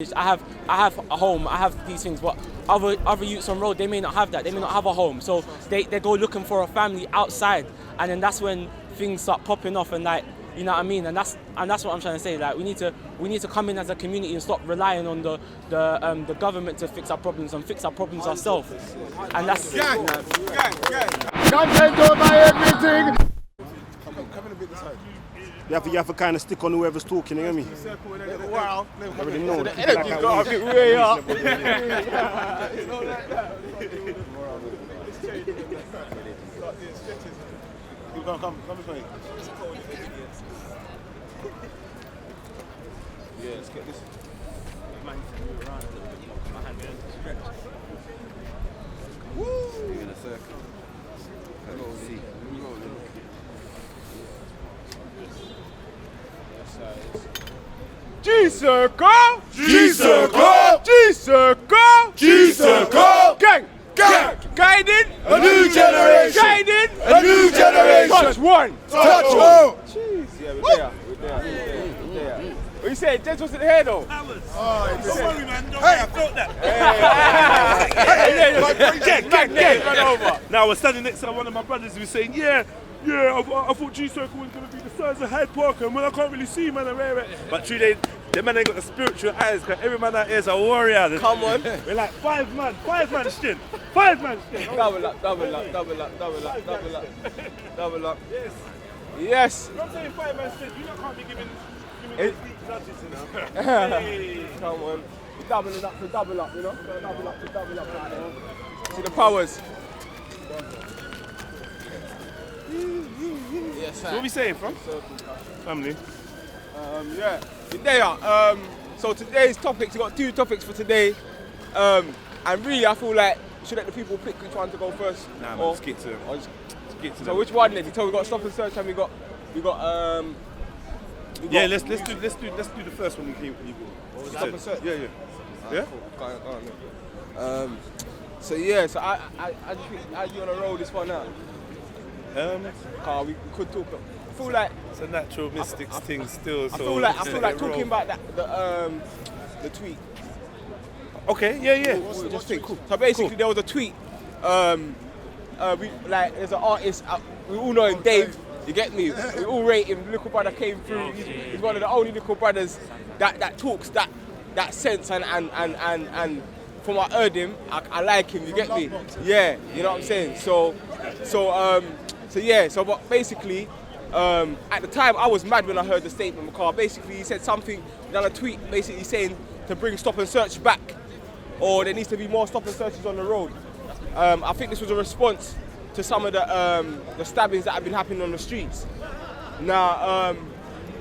I have a home, I have these things, but other youths on road, they may not have that. They may not have a home, so they go looking for a family outside, and then that's when things start popping off, and like, you know what I mean. And that's what I'm trying to say. Like, we need to come in as a community and stop relying on the government to fix our problems and fix our problems ourselves. And that's Gang. Content over everything. Come in a bit this side. You have to kind of stick on whoever's talking, you know what I mean? Wow. I already know. The energy got a bit way up. Come this way. Yeah, let's get this. Woo! In a circle. See. G-Circle! G-Circle! G-Circle! G-Circle! Gang! Guiding! A new generation! Guiding! A new generation! Touch one! Touch all! Jeez, yeah, we're there. What you say? Jens wasn't here though? Don't worry, man. Don't worry. I felt that. Run over. Now, I was standing next to one of my brothers who was saying, I thought G-Circle was going to be the size of Hyde Park, and I can't really see, man. But true, the man ain't got the spiritual eyes, because every man out here is a warrior. Come on. We're like five man strength. 5 man strength. Double up. Yes. I'm saying 5 man strength. You can't be giving these deep judges, you know. Hey. Come on. We're doubling up to double up, you know? Double up right now. See the powers. Yes, sir. What are we saying, fam? Family. Yeah. So today's topics, we got 2 topics for today. And really, I feel like we should let the people pick which one to go first. Nah, man, let's get to them. So which one then? You told we got stop and search, and we got let's do the first one. Stop and search. Yeah. Cool. So I just think, how you on a roll this one out? We could talk. I feel like it's a natural mystics thing still. I feel like talking about the tweet. Okay, yeah. Just think. Cool. So basically, there was a tweet. There's an artist. We all know him, Dave. You get me? We all rate him. Little brother came through. He's one of the only little brothers that talks that sense and from what I heard him, I like him. You get me? Yeah. You know what I'm saying? But basically, at the time I was mad when I heard the statement because basically he said something, done a tweet basically saying to bring stop and search back, or there needs to be more stop and searches on the road. I think this was a response to some of the stabbings that have been happening on the streets. Now,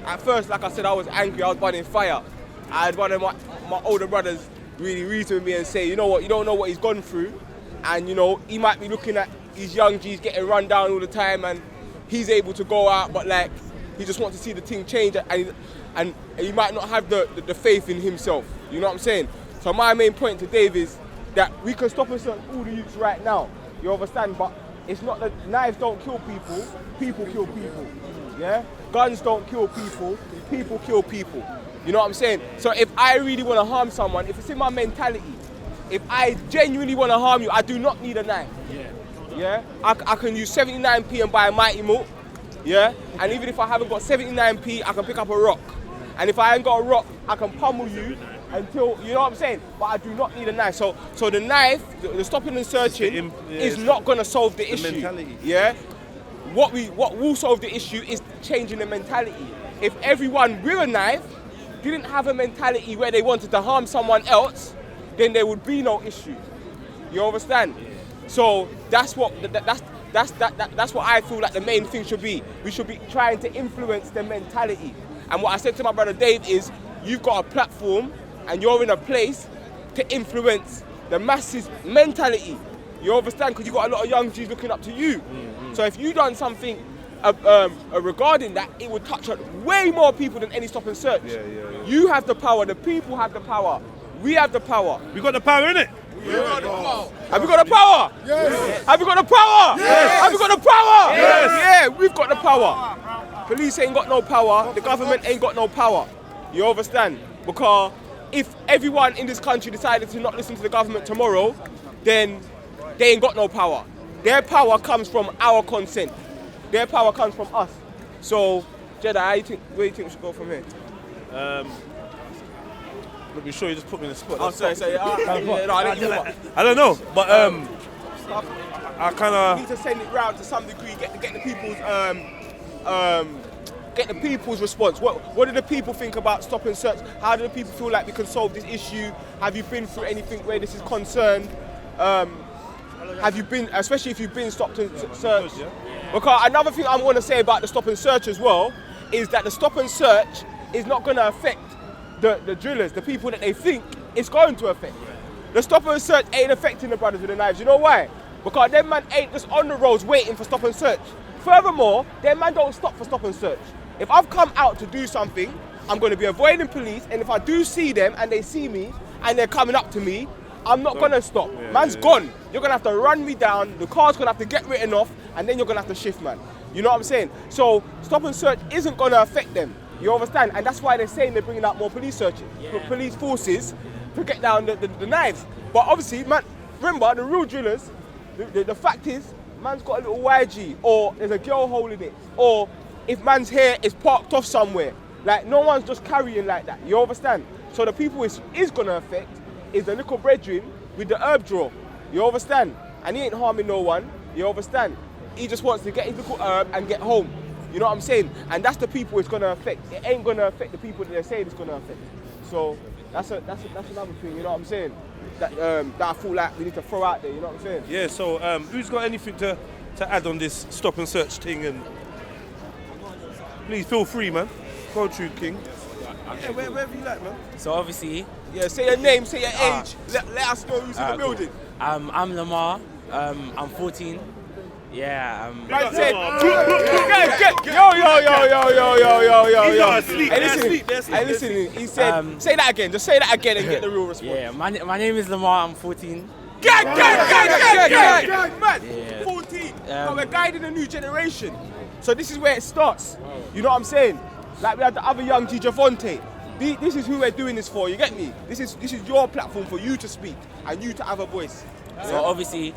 at first, like I said, I was angry, I was burning fire. I had one of my older brothers really reason with me and say, you know what, you don't know what he's gone through, and you know, he might be looking at these young G's getting run down all the time, and he's able to go out, but like, he just wants to see the thing change, and he might not have the faith in himself, you know what I'm saying? So my main point to Dave is that we can stop and search all the youths right now, you understand, but it's not that knives don't kill people, people kill people, yeah? Guns don't kill people, people kill people, you know what I'm saying? So if I really want to harm someone, if it's in my mentality, if I genuinely want to harm you, I do not need a knife. Yeah? I can use 79p and buy a Mighty Malt, yeah? And even if I haven't got 79p, I can pick up a rock. And if I ain't got a rock, I can pummel you until, you know what I'm saying? But I do not need a knife. So the knife, the stopping and searching is not going to solve the issue. Mentality. Yeah? What will solve the issue is changing the mentality. If everyone with a knife didn't have a mentality where they wanted to harm someone else, then there would be no issue. You understand? So that's what I feel like the main thing should be. We should be trying to influence the mentality. And what I said to my brother Dave is, you've got a platform and you're in a place to influence the masses' mentality. You understand? Because you've got a lot of young G's looking up to you. So if you done something regarding that, it would touch on way more people than any stop and search. You have the power, the people have the power, we have the power. We got the power, innit? Have we got the power? Yes. Have we got the power? Yes. Have we got the power? Yes. Yeah, we've got the power. Police ain't got no power. The government ain't got no power. You understand? Because if everyone in this country decided to not listen to the government tomorrow, then they ain't got no power. Their power comes from our consent. Their power comes from us. So, Jedi, where do you think we should go from here? Let me show you, just put me in the spot. Oh, sorry. I don't know, but I kind of need to send it round to some degree, get the people's response. What do the people think about stop and search? How do the people feel like we can solve this issue? Have you been through anything where this is concerned? Have you been, especially if you've been stopped and search? Because another thing I'm going to say about the stop and search as well is that the stop and search is not going to affect the drillers, the people that they think it's going to affect. The stop and search ain't affecting the brothers with the knives. You know why? Because them man ain't just on the roads waiting for stop and search. Furthermore, them man don't stop for stop and search. If I've come out to do something, I'm going to be avoiding police, and if I do see them and they see me and they're coming up to me, I'm not going to stop. Man's gone. You're going to have to run me down, the car's going to have to get written off, and then you're going to have to shift, man. You know what I'm saying? So stop and search isn't going to affect them. You understand? And that's why they're saying they're bringing out more police searches, police forces to get down the knives. But obviously, man, remember, the real drillers, the fact is, man's got a little YG, or there's a girl holding it, or if man's hair is parked off somewhere. Like, no one's just carrying like that. You understand? So the people is going to affect is the little brethren with the herb drawer. You understand? And he ain't harming no one. You understand? He just wants to get his little herb and get home. You know what I'm saying? And that's the people it's going to affect. It ain't going to affect the people that they're saying it's going to affect. So that's another thing, you know what I'm saying? That I feel like we need to throw out there, you know what I'm saying? Yeah, so who's got anything to add on this stop and search thing? And please feel free, man. Go through, King. Yeah, wherever you like, man. So obviously, say your name, say your age. Let us know who's in the building. I'm Lamar. I'm 14. Yeah. Man said, Hey, listen. He said, say that again. Just say that again and get the real response. Yeah. My name is Lamar. I'm 14. Gang! Man, Yeah. 14. But we're guiding a new generation. So this is where it starts. You know what I'm saying? Like we had the other young G Javonte. This is who we're doing this for, you get me? This is your platform for you to speak and you to have a voice. So obviously,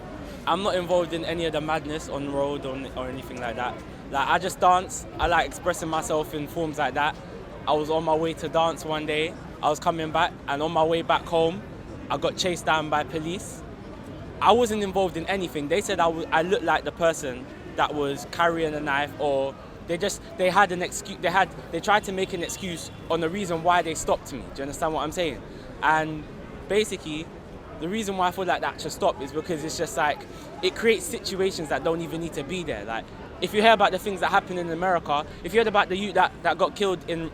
I'm not involved in any of the madness on the road or anything like that. Like, I just dance. I like expressing myself in forms like that. I was on my way to dance one day. I was coming back, and on my way back home, I got chased down by police. I wasn't involved in anything. They said I looked like the person that was carrying a knife, or they had an excuse. They tried to make an excuse on the reason why they stopped me. Do you understand what I'm saying? And basically, the reason why I feel like that should stop is because it's just like, it creates situations that don't even need to be there. Like, if you hear about the things that happen in America, if you heard about the youth that got killed in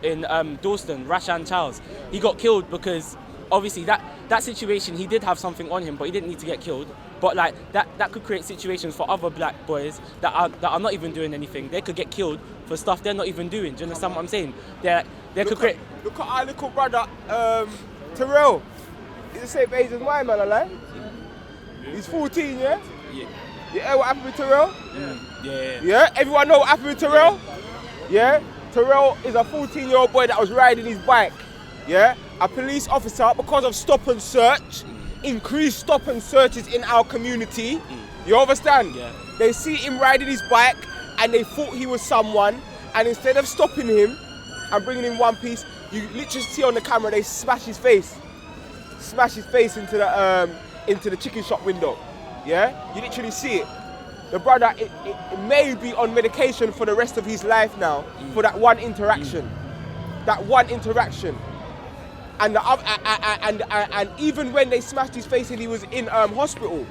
Dalston, Rashan Charles, he got killed because obviously that situation, he did have something on him, but he didn't need to get killed. But like that could create situations for other black boys that are not even doing anything. They could get killed for stuff they're not even doing. Do you understand what I'm saying? Look at our little brother, Terrell. He's the same age as my man, alive. He's 14, yeah? Yeah. You hear what happened with Terrell? Yeah. Yeah? Everyone know what happened with Terrell? Yeah? Terrell is a 14-year-old boy that was riding his bike. Yeah? A police officer, because of stop and search, increased stop and searches in our community. You understand? Yeah. They see him riding his bike and they thought he was someone, and instead of stopping him and bringing him one piece, you literally see on the camera they smash his face into the chicken shop window. Yeah? You literally see it. The brother, it may be on medication for the rest of his life now for that one interaction. That one interaction. And and even when they smashed his face and he was in hospital,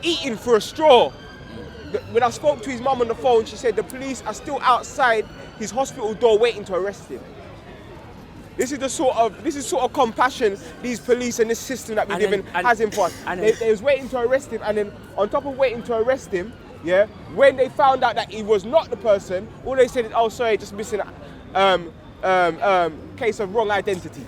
eating for a straw. When I spoke to his mum on the phone, she said the police are still outside his hospital door waiting to arrest him. This is sort of compassion these police and this system that we live in has in for us. They was waiting to arrest him, and then on top of waiting to arrest him, yeah, when they found out that he was not the person, all they said is, "Oh, sorry, just missing case of wrong identity."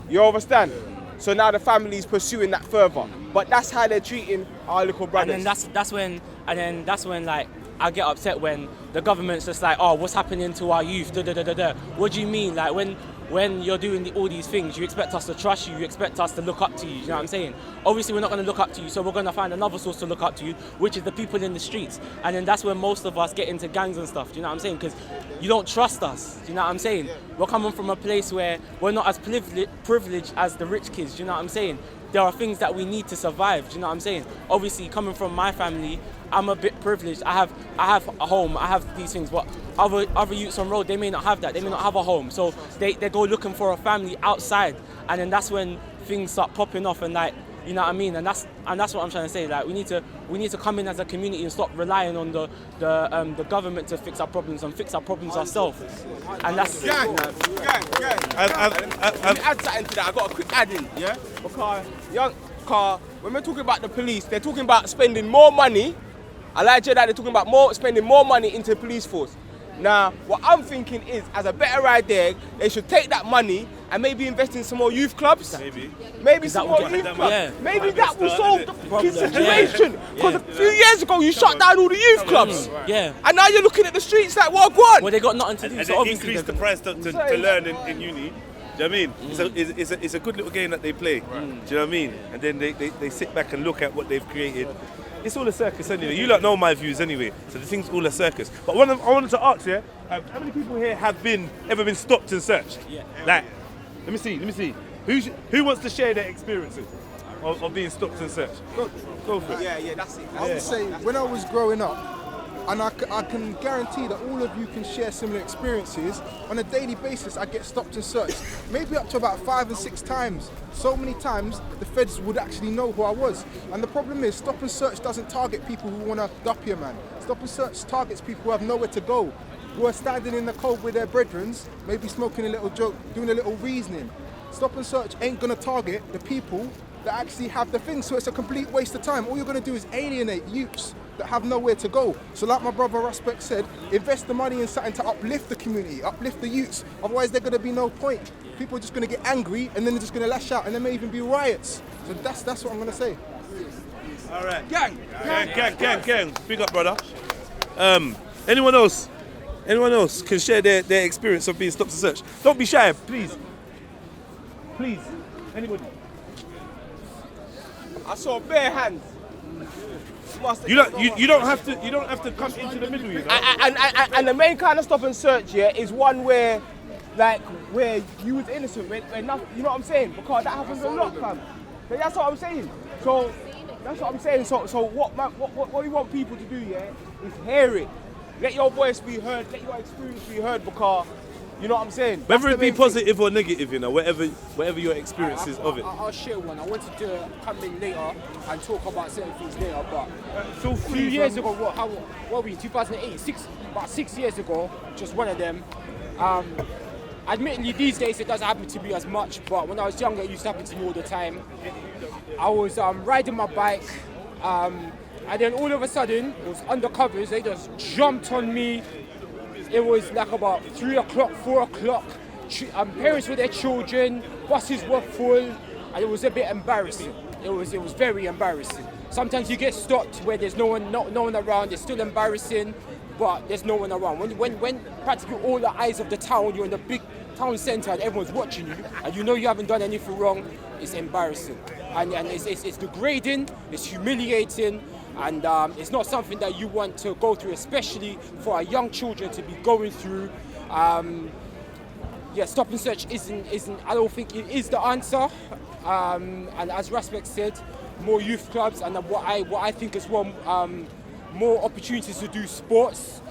You understand? So now the family is pursuing that further. But that's how they're treating our little brothers. And then that's when like I get upset when the government's just like, "Oh, what's happening to our youth? Da da da da da." What do you mean? Like when when you're doing all these things, you expect us to trust you, you expect us to look up to you, you know what I'm saying? Obviously, we're not going to look up to you, so we're going to find another source to look up to you, which is the people in the streets. And then that's when most of us get into gangs and stuff, do you know what I'm saying? Because you don't trust us, do you know what I'm saying? We're coming from a place where we're not as privileged as the rich kids, do you know what I'm saying? There are things that we need to survive, do you know what I'm saying? Obviously, coming from my family, I'm a bit privileged. I have a home, I have these things, but other youths on road, they may not have that. They may not have a home. So they go looking for a family outside, and then that's when things start popping off, and like, you know what I mean? And that's what I'm trying to say. Like, we need to come in as a community and stop relying on the government to fix our problems and fix our problems ourselves. And that's Gang. Let me add something to that. I got a quick add in, yeah? Because when we're talking about the police, they're talking about spending more money. I like that they're talking about spending more money into the police force. Now, what I'm thinking is, as a better idea, they should take that money and maybe invest in some more youth clubs. Maybe some more youth clubs. Yeah. Maybe that will solve the situation. Because a few years ago, you shut down all the youth clubs. Yeah. And now you're looking at the streets like, what, go on? Well, they got nothing to do. And So they increase the price to learn in uni. Do you know what I mean? It's a good little game that they play. Do you know what I mean? And then they sit back and look at what they've created. It's all a circus anyway. You lot know my views anyway, so the thing's all a circus. But I wanted to ask you, how many people here have ever been stopped and searched? Yeah. Like, let me see. Who wants to share their experiences of being stopped and searched? Go for it. Yeah, that's it. I would say, when I was growing up, and I can guarantee that all of you can share similar experiences, on a daily basis I get stopped and searched, maybe up to about 5 and 6 times. So many times the feds would actually know who I was. And the problem is, stop and search doesn't target people who want to dup you, man. Stop and search targets people who have nowhere to go, who are standing in the cold with their brethrens, maybe smoking a little joke, doing a little reasoning. Stop and search ain't gonna target the people that actually have the thing, so it's a complete waste of time. All you're gonna do is alienate youths that have nowhere to go. So like my brother Raspek said, invest the money in something to uplift the community, uplift the youths. Otherwise there's gonna be no point. People are just gonna get angry and then they're just gonna lash out, and there may even be riots. So that's what I'm gonna say. All right. Gang. Big up, brother. Anyone else can share their experience of being stopped and searched? Don't be shy, please. Anybody? I saw bare hands. You don't have to come into the middle, you know. And the main kind of stop and search here is one where you was innocent, where nothing, you know what I'm saying? Because that happens a lot, fam. So that's what I'm saying. So that's what I'm saying. So what we want people to do, yeah, is hear it. Let your voice be heard. Let your experience be heard, because you know what I'm saying? Whether it be positive or negative, you know, whatever your experience is of it. I'll share one. I wanted to come in later and talk about certain things later, but Feel a free. few years ago, what were we, 2008? About 6 years ago, just one of them. Admittedly, these days it doesn't happen to me as much, but when I was younger, it used to happen to me all the time. I was riding my bike, and then all of a sudden, it was undercovers, they just jumped on me. It was like about 3 o'clock, 4 o'clock. Parents with their children, buses were full, and it was a bit embarrassing. It was very embarrassing. Sometimes you get stopped where there's no one around. It's still embarrassing, but there's no one around. When practically all the eyes of the town, you're in the big town centre and everyone's watching you, and you know you haven't done anything wrong, it's embarrassing. And it's degrading, it's humiliating, and it's not something that you want to go through, especially for our young children to be going through. Stop and search isn't. I don't think it is the answer. And as Raspek said, more youth clubs, and what I think as well, more opportunities to do sports,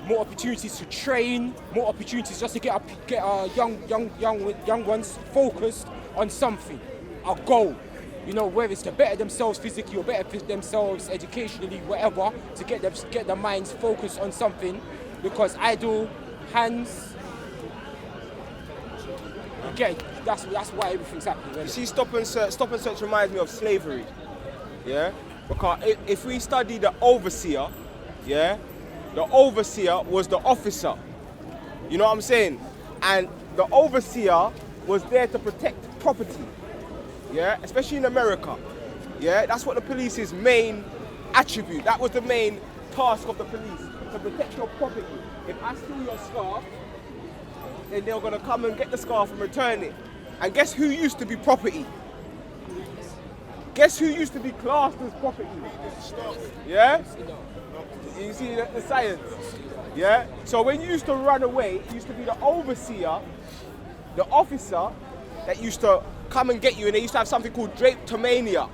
more opportunities to train, more opportunities just to get our young ones focused on something, a goal. You know, whether it's to better themselves physically or better themselves educationally, whatever, to get their minds focused on something, because idle hands. Again, that's why everything's happening. Really. You see, stop and search reminds me of slavery. Yeah, because if we study the overseer, yeah, the overseer was the officer. You know what I'm saying? And the overseer was there to protect property. Yeah, especially in America. Yeah, that's what the police's main attribute. That was the main task of the police, to protect your property. If I steal your scarf, then they were gonna come and get the scarf and return it. And guess who used to be property? Guess who used to be classed as property? Yeah? You see the science? Yeah? So when you used to run away, it used to be the overseer, the officer, that used to come and get you, and they used to have something called drapetomania.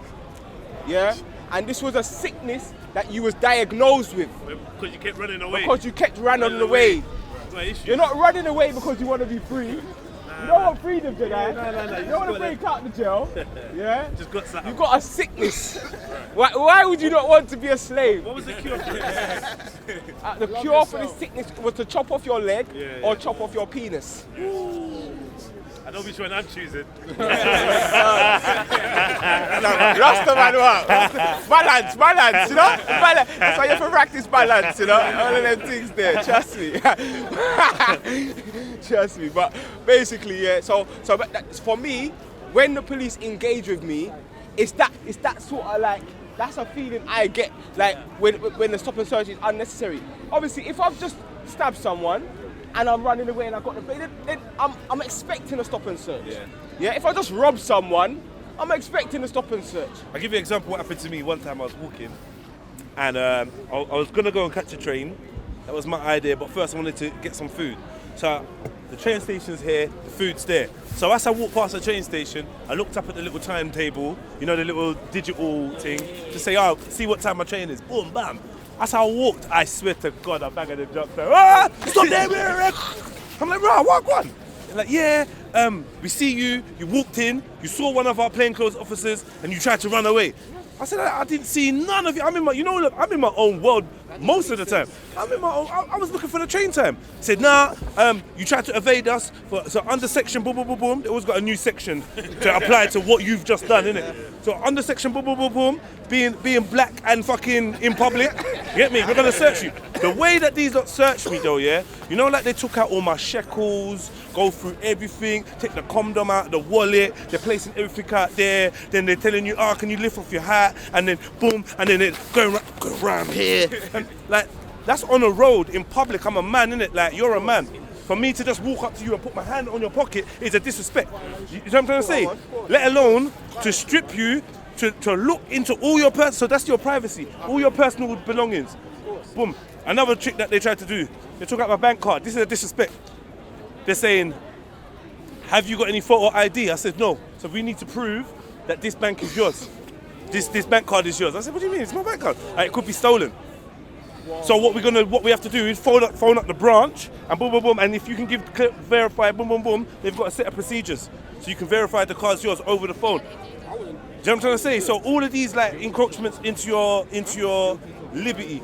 Yeah? And this was a sickness that you was diagnosed with. Because you kept running away. Because you kept running away. You're not running away because you want to be free. You don't want freedom, Jedi. No. You don't want to break out the jail. Yeah? Just got something. You got a sickness. Why would you not want to be a slave? What was the cure for this? The cure for this sickness was to chop off your leg or chop off your penis. I know which one I'm choosing. Rasta man, what? Balance, you know? Balance. That's why you have to practice balance, you know? All of them things there, trust me. Trust me. But basically, yeah, so for me, when the police engage with me, it's that sort of like, that's a feeling I get, like when the stop and search is unnecessary. Obviously, if I've just stabbed someone and I'm running away and I've got the blade, then I'm expecting a stop and search. Yeah. If I just rob someone, I'm expecting a stop and search. I'll give you an example of what happened to me one time. I was walking and I was going to go and catch a train. That was my idea, but first I wanted to get some food. So the train station's here, the food's there. So as I walked past the train station, I looked up at the little timetable, you know, the little digital thing, to say, oh, see what time my train is. Boom, bam. As I walked, I swear to God, a bag of them jumped out. Ah, stop there! I'm like, bro, what one? They're like, yeah, we see you, you walked in, you saw one of our plainclothes officers, and you tried to run away. I said, I didn't see none of you. I'm in my own world most of the time. I'm in my own, I was looking for the train time. He said, nah, you tried to evade us. So under section, boom, boom, boom, boom. They always got a new section to apply to what you've just done, innit? So under section, boom, boom, boom, boom, being black and fucking in public, you get me? We're gonna search you. The way that these lot searched me though, yeah? You know, like they took out all my shekels, go through everything, take the condom out, the wallet, they're placing everything out there, then they're telling you, oh, can you lift off your hat? And then boom, and then they're going around here. And like, that's on a road in public. I'm a man, innit? Like, you're a man. For me to just walk up to you and put my hand on your pocket is a disrespect. You know what I'm trying to say? Let alone to strip you, to look into all your personal, so that's your privacy, all your personal belongings. Boom. Another trick that they tried to do, they took out my bank card. This is a disrespect. They're saying, have you got any photo ID? I said, no. So we need to prove that this bank is yours. This bank card is yours. I said, what do you mean? It's my bank card. It could be stolen. Wow. So what we have to do is phone up the branch and boom, boom, boom. And if you can verify, boom, boom, boom, they've got a set of procedures. So you can verify the card's yours over the phone. Do you know what I'm trying to say? So all of these like encroachments into your liberty,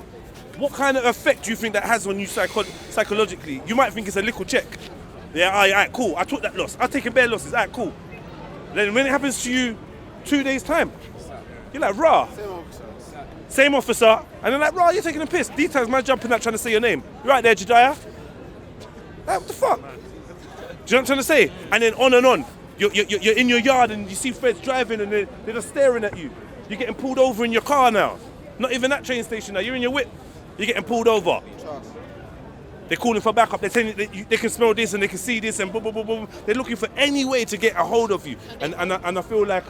what kind of effect do you think that has on you psychologically? You might think it's a little check. Yeah, all right, cool. I took that loss. I'm taking bare losses. All right, cool. Then when it happens to you 2 days' time, you're like, rah. Same officer. And they're like, rah, you're taking a piss. These times, man jumping out trying to say your name. You right there, Jediah? Like, what the fuck? Do you know what I'm trying to say? And then on and on. You're in your yard and you see Feds driving and they're just staring at you. You're getting pulled over in your car now. Not even that train station now. You're in your whip. You're getting pulled over. They're calling for backup. They're telling you they can smell this and they can see this and boom, boom, boom, boom. They're looking for any way to get a hold of you. And I feel like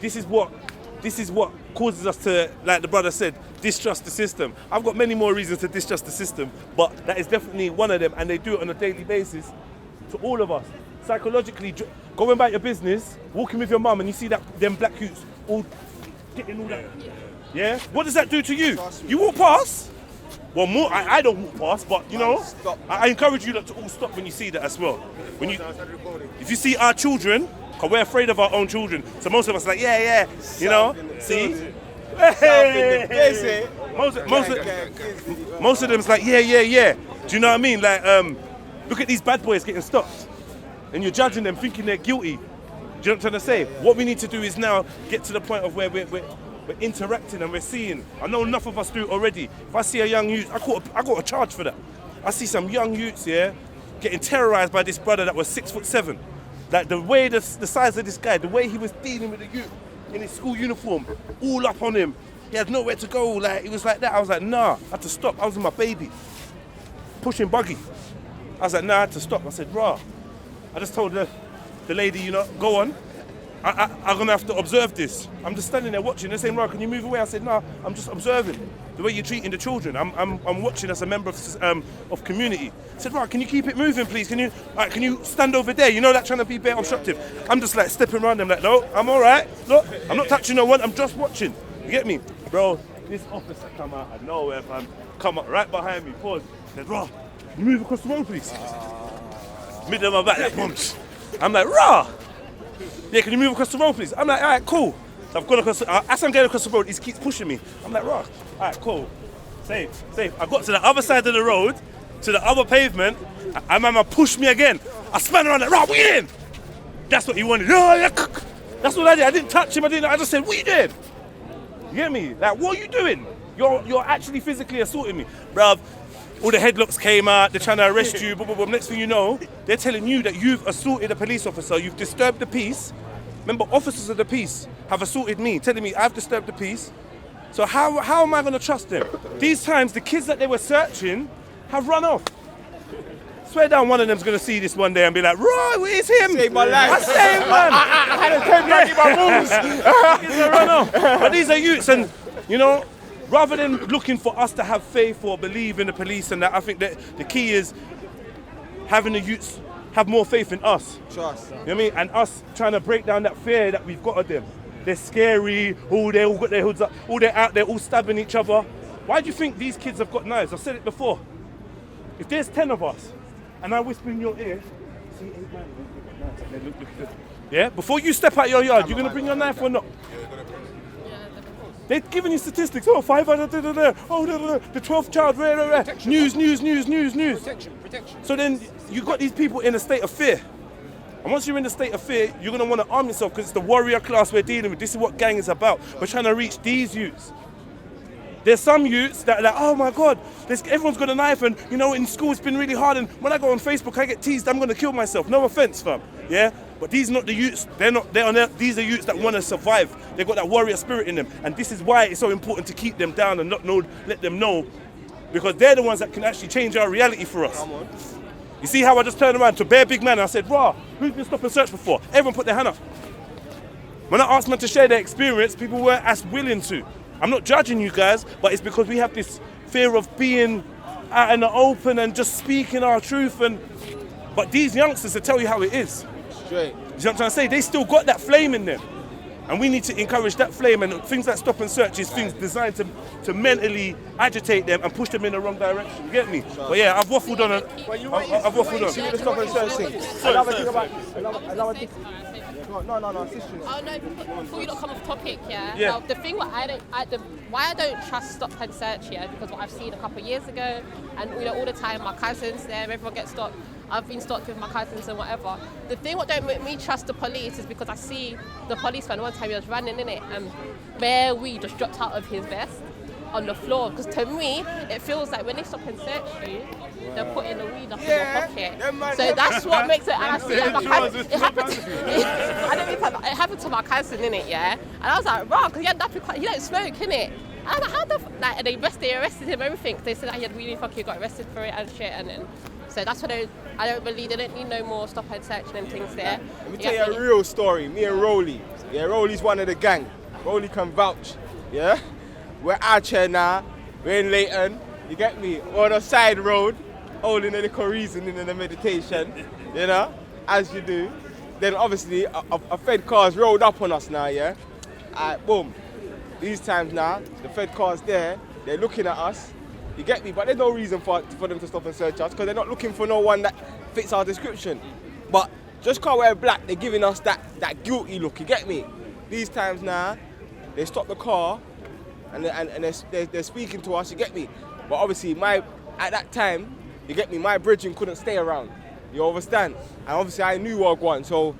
this is what causes us to, like the brother said, distrust the system. I've got many more reasons to distrust the system, but that is definitely one of them, and they do it on a daily basis to all of us. Psychologically, going about your business, walking with your mum, and you see them black youths all getting all that. Yeah? What does that do to you? You walk past. Well, more. I don't walk past, but you know, I encourage you to all stop when you see that as well. If you see our children, because we're afraid of our own children, so most of us are like, yeah, you know, see? Hey. Most of them's like, yeah. Do you know what I mean? Like, look at these bad boys getting stopped, and you're judging them, thinking they're guilty. Do you know what I'm trying to say? What we need to do is now get to the point of where we're interacting and we're seeing. I know enough of us do it already. If I see a young youth, I got a charge for that. I see some young youths here getting terrorized by this brother that was 6'7". Like the way, the size of this guy, the way he was dealing with the youth in his school uniform, all up on him. He had nowhere to go, like, it was like that. I was like, nah, I had to stop. I was with my baby, pushing buggy. I was like, nah, I had to stop. I said, rah. I just told the lady, you know, go on. I'm gonna have to observe this. I'm just standing there watching. They're saying, rah, can you move away? I said, nah, I'm just observing the way you're treating the children. I'm watching as a member of community. I said, rah, can you keep it moving, please? Can you stand over there? You know that trying to be very obstructive. I'm just like stepping around them like, no, I'm all right. Look, I'm not touching no one. I'm just watching. You get me, bro? This officer come out of nowhere, fam. Come up right behind me. Pause. Said, rah, can you move across the road, please? Middle of my back, like, boom. I'm like, rah. Yeah, can you move across the road, please? I'm like, all right, cool. So I've gone across, as I'm getting across the road, he keeps pushing me. I'm like, right, all right, cool. Safe. I got to the other side of the road, to the other pavement, and man pushed me again. I spun around like, right, what you doing? That's what he wanted. That's what I did. I didn't touch him. I just said, what you doing? You get me? Like, what are you doing? You're actually physically assaulting me. Bruv, all the headlocks came out, they're trying to arrest you, blah, blah, blah. Next thing you know, they're telling you that you've assaulted a police officer, you've disturbed the peace. Remember, officers of the peace have assaulted me, telling me I've disturbed the peace. So how am I going to trust them? These times, the kids that they were searching have run off. Swear down, one of them's going to see this one day and be like, right, it's him. Saved my life. I saved, man. I had a 10 back in my moves. Kids have run off. But these are youths, and, you know, rather than looking for us to have faith or believe in the police and that, I think that the key is having the youths have more faith in us. Trust. You know what I mean? And us trying to break down that fear that we've got of them. They're scary, they all got their hoods up, they're out there all stabbing each other. Why do you think these kids have got knives? I've said it before. If there's 10 of us and I whisper in your ear, see 8 man, look. Yeah? Before you step out your yard, you're going to bring your knife or not? They're giving you statistics. Oh, 500, the 12th child, rare. News. Protection. So then you've got these people in a state of fear. And once you're in a state of fear, you're going to want to arm yourself because it's the warrior class we're dealing with. This is what gang is about. We're trying to reach these youths. There's some youths that are like, oh my God, everyone's got a knife and, you know, in school it's been really hard and when I go on Facebook, I get teased, I'm going to kill myself. No offense, fam. Yeah? But these are not the youths. These are youths that want to survive. They've got that warrior spirit in them. And this is why it's so important to keep them down and let them know, because they're the ones that can actually change our reality for us. Come on. You see how I just turned around to a bare big man and I said, rah, who's been stop and search before? Everyone put their hand up. When I asked men to share their experience, people weren't as willing to. I'm not judging you guys, but it's because we have this fear of being out in the open and just speaking our truth. But these youngsters will tell you how it is. Straight. You know what I'm trying to say? They still got that flame in them. And we need to encourage that flame, and things like stop and search is things designed to mentally agitate them and push them in the wrong direction. You get me? But yeah, I've waffled on. I've waffled on. The stop and search thing. Another thing about another thing. No, sisters. Oh no, before you don't come off topic, yeah. Yeah. Now, the thing why I don't trust stop and search, yeah, because what I've seen a couple of years ago, and you know all the time my cousins there, everyone gets stopped. I've been stopped with my cousins and whatever. The thing what don't make me trust the police is because I see the policeman one time he was running in it and bare weed just dropped out of his vest on the floor. Because to me, it feels like when they stop and search you, they're putting the weed up in your pocket. So that's what makes it. And I see it. It happened to my cousin in it, yeah. And I was like, wow, because he don't smoke, innit? And I was like, how the like? And they arrested him, everything. They said that he had really fucking got arrested for it and shit, and then. So that's what I don't believe. They don't need no more stop and searching and things there. Let me tell you a real story. Me and Rolly. Yeah, Rolly's one of the gang. Rolly can vouch. Yeah? We're out here now. We're in Leighton. You get me? We're on a side road, holding a little reasoning in the meditation. You know? As you do. Then obviously a Fed car's rolled up on us now, yeah? Alright, boom. These times now, the Fed car's there. They're looking at us. You get me? But there's no reason for them to stop and search us because they're not looking for no one that fits our description. But just because we're black, they're giving us that guilty look. You get me? These times now, they stop the car and they're speaking to us. You get me? But obviously, at that time, you get me? My bridging couldn't stay around. You understand? And obviously, I knew what I was going. So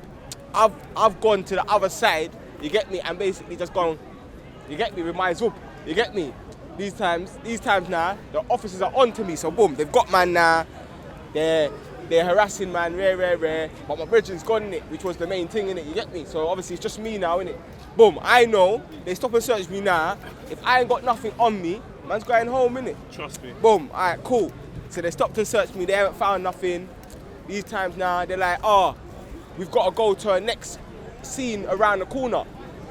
I've gone to the other side. You get me? And basically just gone. You get me? With my zoop. You get me? These times now, the officers are on to me, so boom, they've got man now, they're harassing man, rare, but my bridging's gone in it, which was the main thing in it, you get me? So obviously it's just me now, innit? Boom, I know, they stop and search me now, if I ain't got nothing on me, man's going home, innit? Trust me. Boom, alright, cool. So they stopped and searched me, they haven't found nothing. These times now, they're like, oh, we've got to go to a next scene around the corner.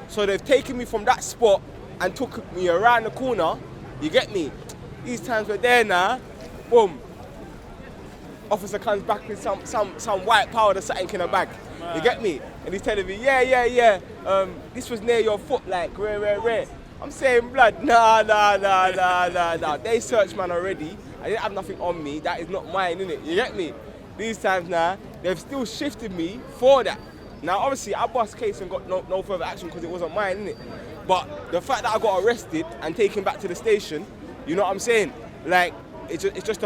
So they've taken me from that spot and took me around the corner, you get me? These times we're there now, boom. Officer comes back with some white powder, something in a bag, you get me? And he's telling me, yeah, this was near your foot, like, where. I'm saying, blood, nah. They searched, man, already. I didn't have nothing on me, that is not mine, innit? You get me? These times now, they've still shifted me for that. Now, obviously, I bust case and got no further action because it wasn't mine, innit? But the fact that I got arrested and taken back to the station, you know what I'm saying? Like, it just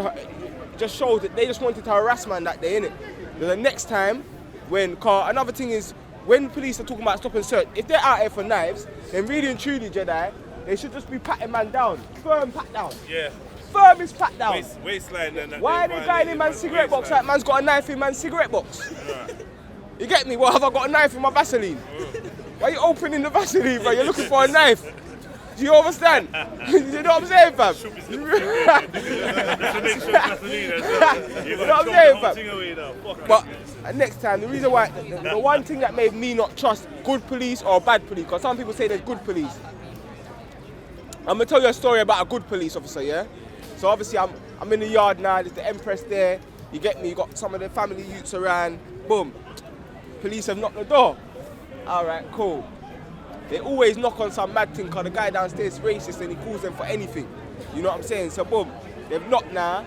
shows that they just wanted to harass man that day, innit? The next time, another thing is, when police are talking about stop and search, if they're out here for knives, then really and truly, Jedi, they should just be patting man down. Firm pat down. Yeah. Firm is pat down. Waistline and that. Why are they guiding man's cigarette box like man's got a knife in man's cigarette box? You get me? Well, have I got a knife in my Vaseline? Why are you opening the Vaseline, bro? You're looking for a knife. Do you understand? You know what I'm saying, fam? You know what I'm saying, fam? But next time, the reason why, the one thing that made me not trust good police or bad police, because some people say there's good police. I'm gonna tell you a story about a good police officer, yeah? So obviously I'm in the yard now, there's the Empress there, you get me, you got some of the family youths around, boom. Police have knocked the door. All right, cool. They always knock on some mad thing because the guy downstairs is racist and he calls them for anything. You know what I'm saying? So boom, they've knocked now.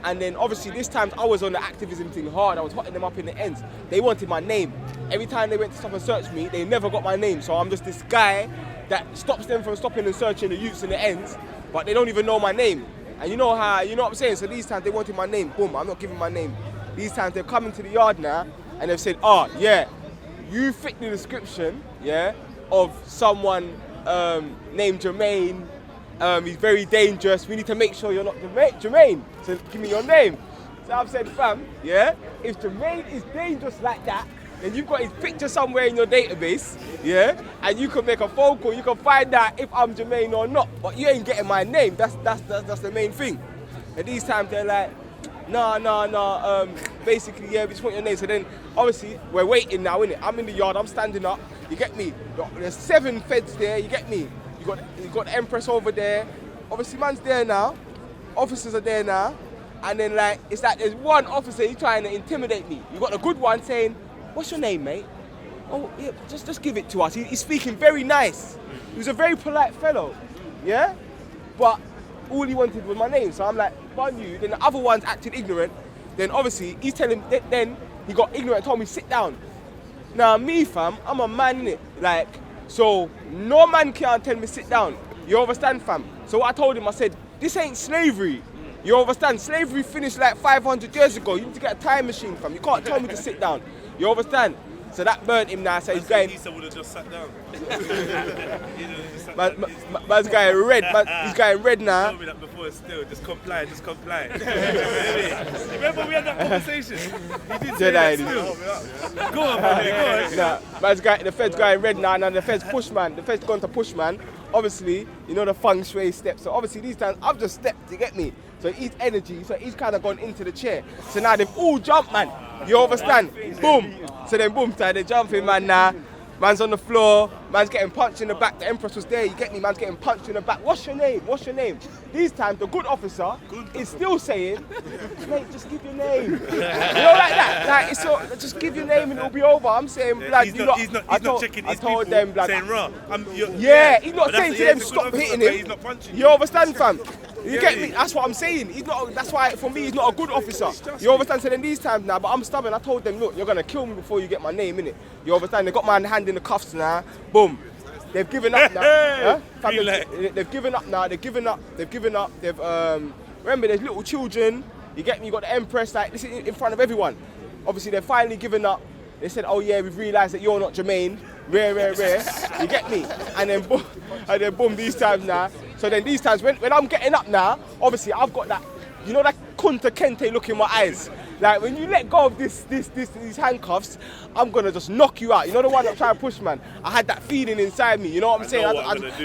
And then obviously this time I was on the activism thing hard. I was hotting them up in the ends. They wanted my name. Every time they went to stop and search me, they never got my name. So I'm just this guy that stops them from stopping and searching the youths in the ends, but they don't even know my name. And you know what I'm saying? So these times they wanted my name. Boom, I'm not giving my name. These times they've come into the yard now and they've said, oh yeah, you fit the description, yeah, of someone named Jermaine. He's very dangerous. We need to make sure you're not Jermaine. So give me your name. So I've said, fam, yeah, if Jermaine is dangerous like that, then you've got his picture somewhere in your database, yeah, and you can make a phone call. You can find out if I'm Jermaine or not. But you ain't getting my name. That's the main thing. And these times they're like, no. Basically, yeah, we just want your name. So then, obviously, we're waiting now, innit? I'm in the yard. I'm standing up. You get me? There's 7 feds there. You get me? You got the Empress over there. Obviously, man's there now. Officers are there now. And then, like, it's like there's one officer, he's trying to intimidate me. You got a good one saying, what's your name, mate? Oh, yeah, just give it to us. He's speaking very nice. He was a very polite fellow, yeah? But all he wanted was my name. So I'm like, bun you. Then the other one's acting ignorant. Then obviously, he's telling, then he got ignorant and told me, sit down. Now me, fam, I'm a man, innit? Like, so no man can't tell me sit down. You understand, fam? So what I told him, I said, this ain't slavery. You understand? Slavery finished like 500 years ago. You need to get a time machine, fam. You can't tell me to sit down. You understand? So that burnt him now. So he's going. Issa would have just sat down. Man's going red. He's going red now. Told me that before. Still, just comply. Remember we had that conversation? He did say that still. Go on, man. Go on. Man's going. The Fed's going red now. And the Fed's push man. The Fed's gone to push man. Obviously, you know the feng shui steps. So obviously these times I've just stepped. You get me? So he's energy. So he's kind of gone into the chair. So now they've all jumped, man. You understand? Boom. So then boom, so they're jumping, man, now. Man's on the floor, man's getting punched in the back. The Empress was there, you get me? Man's getting punched in the back. What's your name? What's your name? These times, the good officer is still saying, mate, just give your name. You know, like that. Like, it's so, just give your name and it'll be over. I'm saying, blood, he's not checking his people, them, blood, saying, raw. Yeah, he's not saying to them, stop hitting him. He's not punching you understand, fam? You get me? That's what I'm saying. He's not. That's why for me he's not a good officer. You understand? So then these times now, but I'm stubborn. I told them, look, you're gonna kill me before you get my name, innit? You understand? They got my hand in the cuffs now. Boom. They've given up now. They've given up now. They've given up. They've remember there's little children. You get me? You got the Empress. Like this is in front of everyone. Obviously they've finally given up. They said, oh yeah, we've realised that you're not Jermaine. Rare. You get me? And then boom, these times now. So then these times, when I'm getting up now, obviously I've got that, you know that Kunta Kente look in my eyes. Like when you let go of these handcuffs, I'm gonna just knock you out. You know the one I'm trying to push, man? I had that feeling inside me, you know what I'm saying?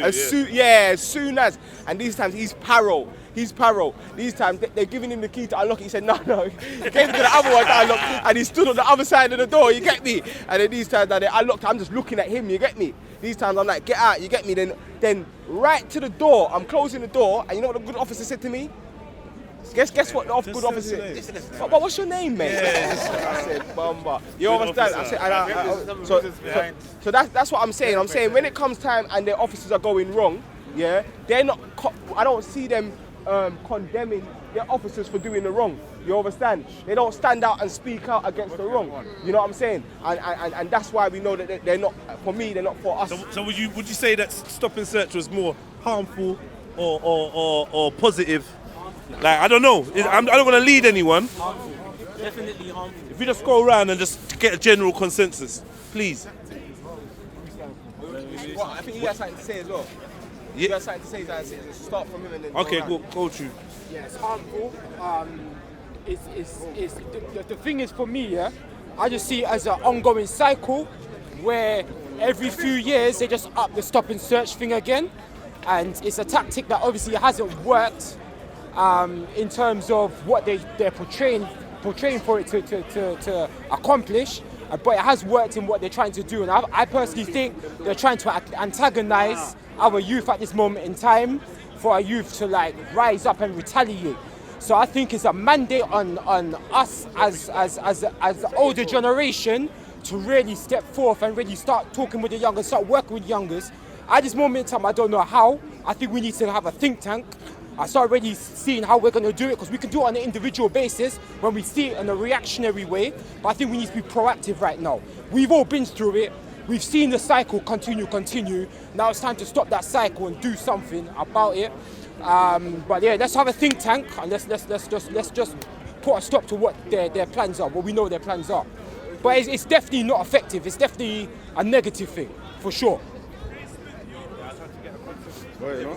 As soon as, and these times he's paro. he's paro. These times they're giving him the key to unlock it. He said, no. He gave it to the other one to unlock, and he stood on the other side of the door, you get me? And then these times that they unlocked, I'm just looking at him, you get me? These times I'm like, get out, you get me? Then right to the door, I'm closing the door, and you know what the good officer said to me? Guess what the good officer said? But what's your name, mate? I said, Bumba. You understand? I said, so that's what I'm saying. I'm saying when it comes time and the officers are going wrong, yeah, they're not. I don't see them condemning their officers for doing the wrong. You understand? They don't stand out and speak out against the wrong. You know what I'm saying? And that's why we know that they're not. For me, they're not for us. So would you say that stop and search was more harmful or positive? Like, I don't know. I don't want to lead anyone. Harmful. Definitely harmful. If we just go around and just get a general consensus, please. Well, I think you got something to say as well. You got something to say, just start from him and then. Okay, go through. Yeah, it's harmful. The thing is for me, yeah, I just see it as an ongoing cycle where every few years they just up the stop and search thing again, and it's a tactic that obviously hasn't worked. In terms of what they're portraying for it to accomplish, but it has worked in what they're trying to do. And I personally think they're trying to antagonize our youth at this moment in time for our youth to like rise up and retaliate. So I think it's a mandate on us as the older generation to really step forth and really start talking with the youngers, start working with youngers. At this moment in time, I don't know how. I think we need to have a think tank. I start already seeing how we're going to do it, because we can do it on an individual basis when we see it in a reactionary way, but I think we need to be proactive right now. We've all been through it. We've seen the cycle continue. Now it's time to stop that cycle and do something about it. But yeah, let's have a think tank and let's just put a stop to what their plans are, what we know their plans are. But it's definitely not effective. It's definitely a negative thing, for sure. Well, you know,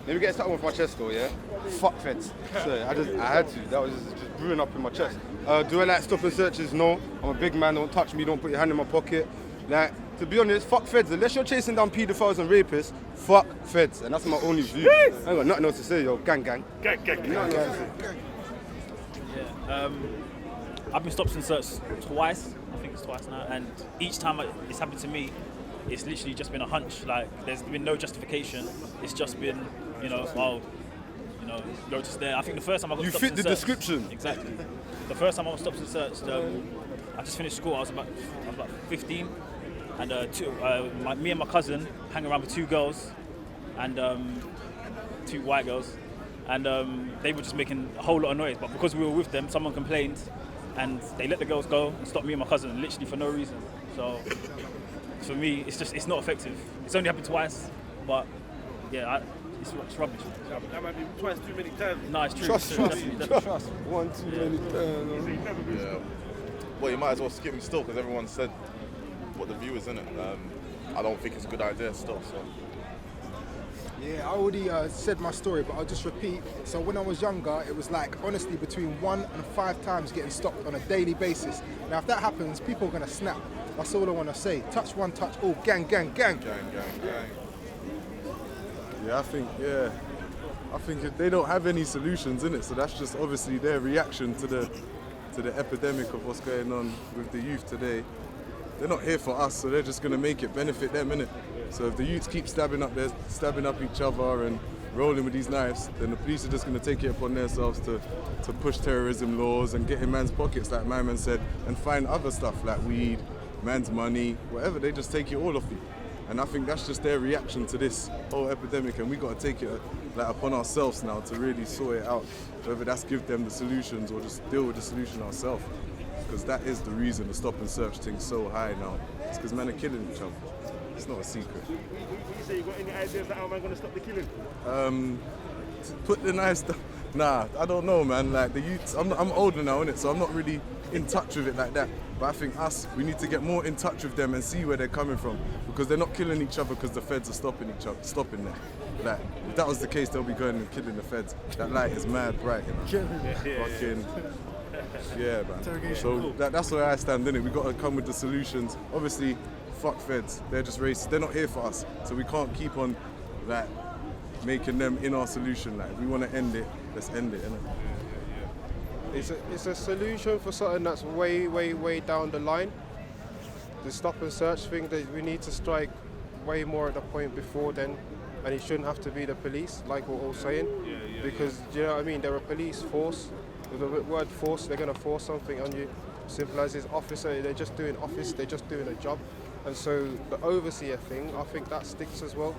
let me get something off my chest though, yeah? Fuck feds. So I had to. That was just brewing up in my chest. Do I like stop and searches? No. I'm a big man, don't touch me, don't put your hand in my pocket. Like, to be honest, fuck feds. Unless you're chasing down paedophiles and rapists, fuck feds. And that's my only view. I ain't got nothing else to say, yo. Gang. Gang. Yeah. I've been stopped and searched twice. I think it's twice now. And each time it's happened to me, it's literally just been a hunch. Like, there's been no justification. It's just been, you're just there. I think the first time I got stopped and searched. You fit the description. Exactly. The first time I was stopped and searched, I just finished school. I was about 15, and me and my cousin hang around with two girls, and two white girls, and they were just making a whole lot of noise. But because we were with them, someone complained, and they let the girls go and stopped me and my cousin, literally for no reason. So for me, it's not effective. It's only happened twice, but yeah, it's rubbish. That might be twice too many times. No, it's true. Trust. One too many times. Yeah. Well, you might as well skip me still, because everyone said what the view is, innit? I don't think it's a good idea still, so. Yeah, I already said my story, but I'll just repeat. So when I was younger, it was like, honestly, between 1 and 5 times getting stopped on a daily basis. Now, if that happens, people are going to snap. That's all I want to say. Touch one, touch all. Gang. Gang. Yeah, I think if they don't have any solutions in it, so that's just obviously their reaction to the epidemic of what's going on with the youth today. They're not here for us, so they're just going to make it benefit them, innit? So if the youths keep stabbing up each other and rolling with these knives, then the police are just going to take it upon themselves to push terrorism laws and get in man's pockets, like my man said, and find other stuff like weed, man's money, whatever. They just take it all off you. And I think that's just their reaction to this whole epidemic, and we got to take it upon ourselves now to really sort it out, whether that's give them the solutions or just deal with the solution ourselves. Because that is the reason the stop and search thing's so high now. It's because men are killing each other. It's not a secret. Would you say you got any ideas that how am I going to stop the killing? To put the knives down. Nah, I don't know, man. Like the youths, I'm older now, innit? So I'm not really in touch with it like that. But I think we need to get more in touch with them and see where they're coming from, because they're not killing each other because the feds are stopping them. Like, if that was the case, they'll be going and killing the feds. That light is mad bright, you know. Fucking. Yeah, man. So that's where I stand, innit? We got to come with the solutions. Obviously, fuck feds. They're just racist. They're not here for us. So we can't keep on like making them in our solution. Like, if we want to end it, let's end it, innit? It's a solution for something that's way, way, way down the line. The stop and search thing, that we need to strike way more at the point before then, and it shouldn't have to be the police, like we're all saying. Because, do you know what I mean? They're a police force. With the word force, they're going to force something on you. Simple as this officer, they're just doing office, they're just doing a job. And so the overseer thing, I think that sticks as well.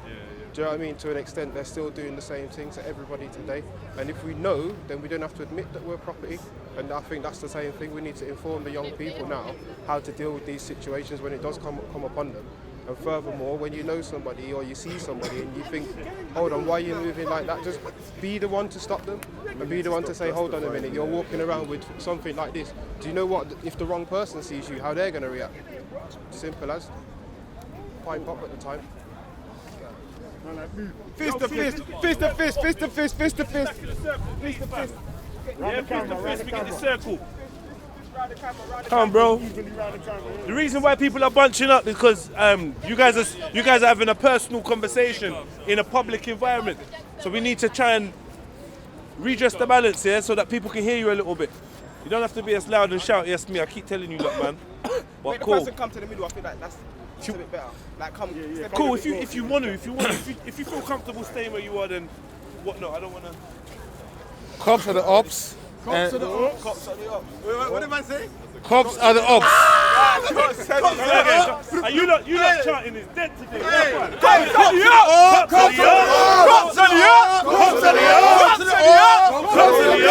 Do you know what I mean? To an extent, they're still doing the same thing to everybody today. And if we know, then we don't have to admit that we're property. And I think that's the same thing. We need to inform the young people now how to deal with these situations when it does come upon them. And furthermore, when you know somebody or you see somebody and you think, hold on, why are you moving like that? Just be the one to stop them and be the one to say, hold on a minute, you're walking around with something like this. Do you know what? If the wrong person sees you, how they're going to react? Simple as. Pipe up at the time. Fist to fist, fist to fist, fist to fist, fist to fist, fist to fist. Yeah, fist to fist, we get the circle. Come on, bro. The reason why people are bunching up is because you guys are having a personal conversation in a public environment. So we need to try and redress the balance here so that people can hear you a little bit. You don't have to be as loud and shout, yes me, I keep telling you that, man. But Make the cool. person come to the middle, I feel like that's a bit better. Like come, step Cool, on if you feel comfortable staying where you are, then whatnot, I don't want to. Cops are the ops. Cops are the ops. Cops are the ops. What did man say? Cops are the ops. Are you not chanting is dead today? Cops are the ops. Cops are the ops. Cops are the ops. Cops are the ops. Cops are the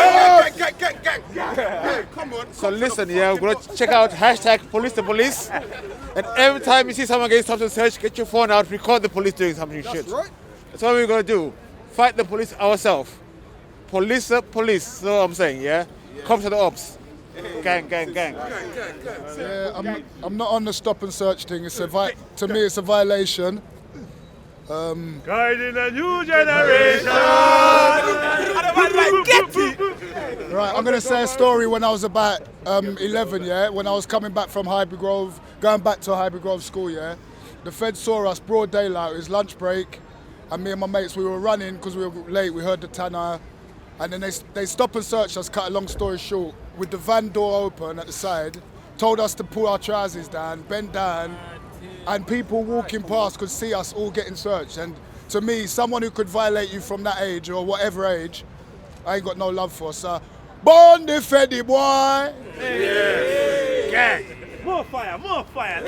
ops. Come on. So listen, yeah, we're going to check out hashtag police the police. And every time you see someone getting stopped and searched, get your phone out, record the police doing something shit. Right. That's what we're going to do. Fight the police ourselves. Police the police, that's what I'm saying, yeah? Cops are the ops. Gang, gang, gang. Yeah, I'm not on the stop and search thing. It's to me, it's a violation. Guiding a new generation. Right, I'm going to say a story when I was about 11, yeah? When I was coming back from Hyde Grove, going back to Hyde Grove school, yeah? The feds saw us broad daylight, it was lunch break, and me and my mates, we were running because we were late, we heard the tannoy, and then they stopped and searched us, cut a long story short, with the van door open at the side, told us to pull our trousers down, bend down, and people walking past could see us all getting searched. And to me, someone who could violate you from that age or whatever age, I ain't got no love for. So, born the Feddy boy! Gang. More fire, more fire.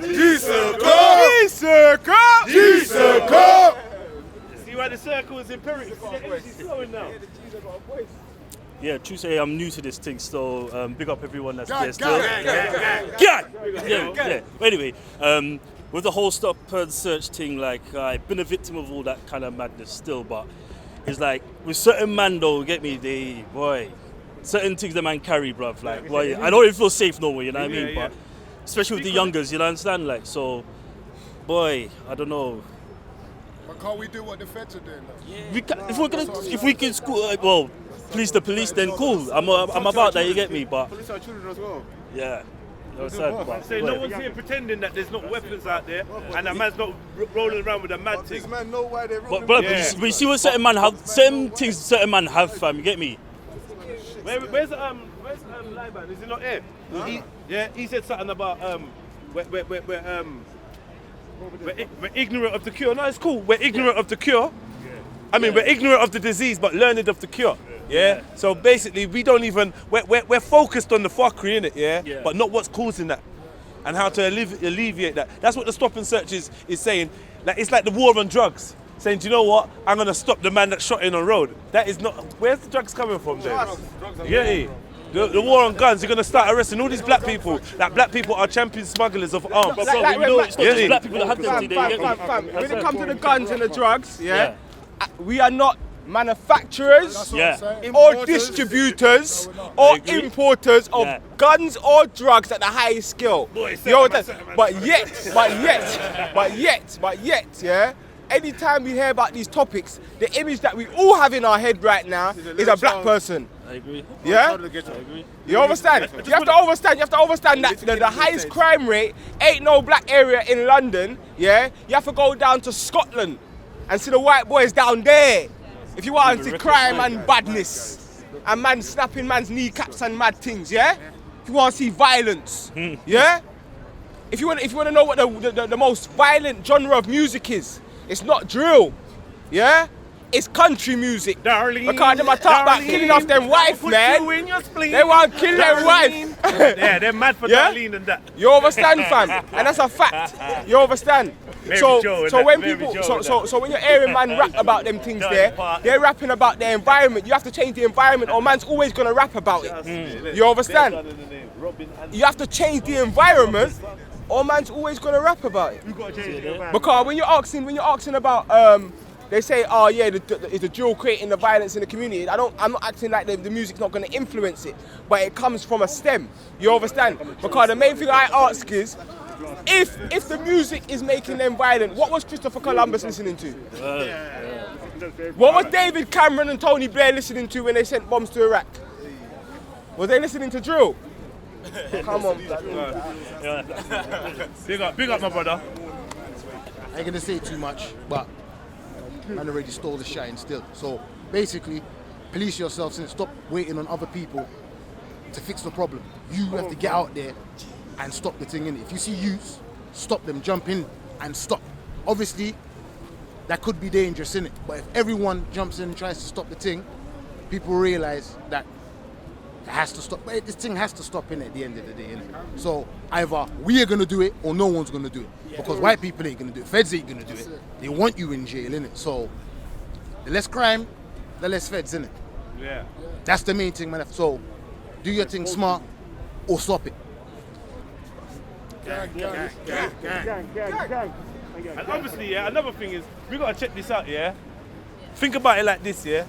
G-Circle! See why the circle is imperative? It's flowing now. Yeah, true say I'm new to this thing, so big up everyone that's there still. Yeah. Anyway, with the whole stop and search thing, like I've been a victim of all that kind of madness still, but it's like with certain man though, get me, certain things the man carry, bruv. Like, boy, I don't even feel safe no more, you know what I mean? But especially with the youngers, you know, understand? Like, so, boy, I don't know. But can't we do what the feds are doing? If we can school, well, police the police, then cool. I'm about that, you get me? But Police are children as well. yeah. So no one's here pretending that there's not weapons out there and that man's not rolling around with a mad thing. These men know why they're rolling. But you see what certain things certain man have, fam. You get me? Where's Lineman? Is he not here? He said something about we're ignorant of the cure. No, it's cool. We're ignorant of the cure. I mean, we're ignorant of the disease, but learned of the cure. Yeah. So basically, we don't even we're focused on the fuckery in it, yeah? But not what's causing that, and how to alleviate that. That's what the stop and search is saying. Like it's like the war on drugs. Saying, do you know what? I'm gonna stop the man that shot in on road. That is not. Where's the drugs coming from then? Yeah. The war on guns, you're going to start arresting all these black people. Like, black people are champion smugglers of arms. But bro, we know it's not just black people that have them today. When it comes to the guns and the drugs, we are not manufacturers or distributors or importers of guns or drugs at the highest scale. But yet, yeah, anytime we hear about these topics, the image that we all have in our head right now is a black person. I agree. Yeah? I agree. You understand? You have to understand that the highest crime rate ain't no black area in London, yeah? You have to go down to Scotland and see the white boys down there. If you want to see crime and badness, and man snapping man's kneecaps and mad things, yeah? If you want to see violence, yeah? If you want to know what the most violent genre of music is, it's not drill, yeah? It's country music. Darling, because them are talk about killing off them wife, man. They want to kill their wife. Yeah, they're mad for Darlene and that. You understand, fam? And that's a fact. You understand? So when you're hearing man rap about them things they're rapping about their environment. You have to change the environment or man's always going to rap about it. You understand? You have to change the environment or man's always going to rap about it. Because when you're asking about they say, oh yeah, is the drill creating the violence in the community? I'm not acting like the music's not going to influence it, but it comes from a stem. You understand? Because the main thing I ask is, if the music is making them violent, what was Christopher Columbus listening to? What was David Cameron and Tony Blair listening to when they sent bombs to Iraq? Was they listening to drill? Come on, Big up, my brother. I ain't gonna say too much, but man already stole the shine still. So basically, police yourselves and stop waiting on other people to fix the problem. You have to get out there and stop the thing in it. If you see youths, stop them, jump in and stop. Obviously, that could be dangerous, innit? But if everyone jumps in and tries to stop the thing, people realize that it has to stop. But this thing has to stop in at the end of the day, innit? So either we are gonna do it or no one's gonna do it. Because white people ain't gonna do it, feds ain't gonna do it. They want you in jail, innit? So the less crime, the less feds, innit? Yeah. That's the main thing, man. So do your thing smart or stop it. And obviously, yeah, another thing is, we gotta check this out, yeah? Think about it like this, yeah?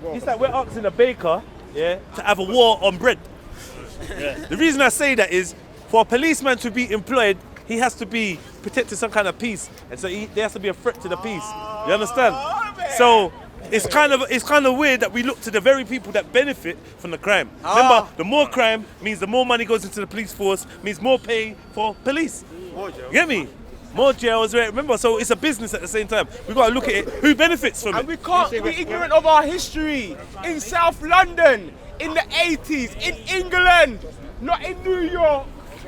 It's like we're asking a baker, yeah, to have a war on bread. The reason I say that is, for a policeman to be employed, he has to be protecting some kind of peace, and so there has to be a threat to the peace. You understand? So it's kind of weird that we look to the very people that benefit from the crime. Remember, the more crime means the more money goes into the police force, means more pay for police. You get me? More jails, right? Remember, so it's a business at the same time. We've got to look at it. Who benefits from it? And we can't be ignorant of our history. In South London, in the 80s, in England, not in New York,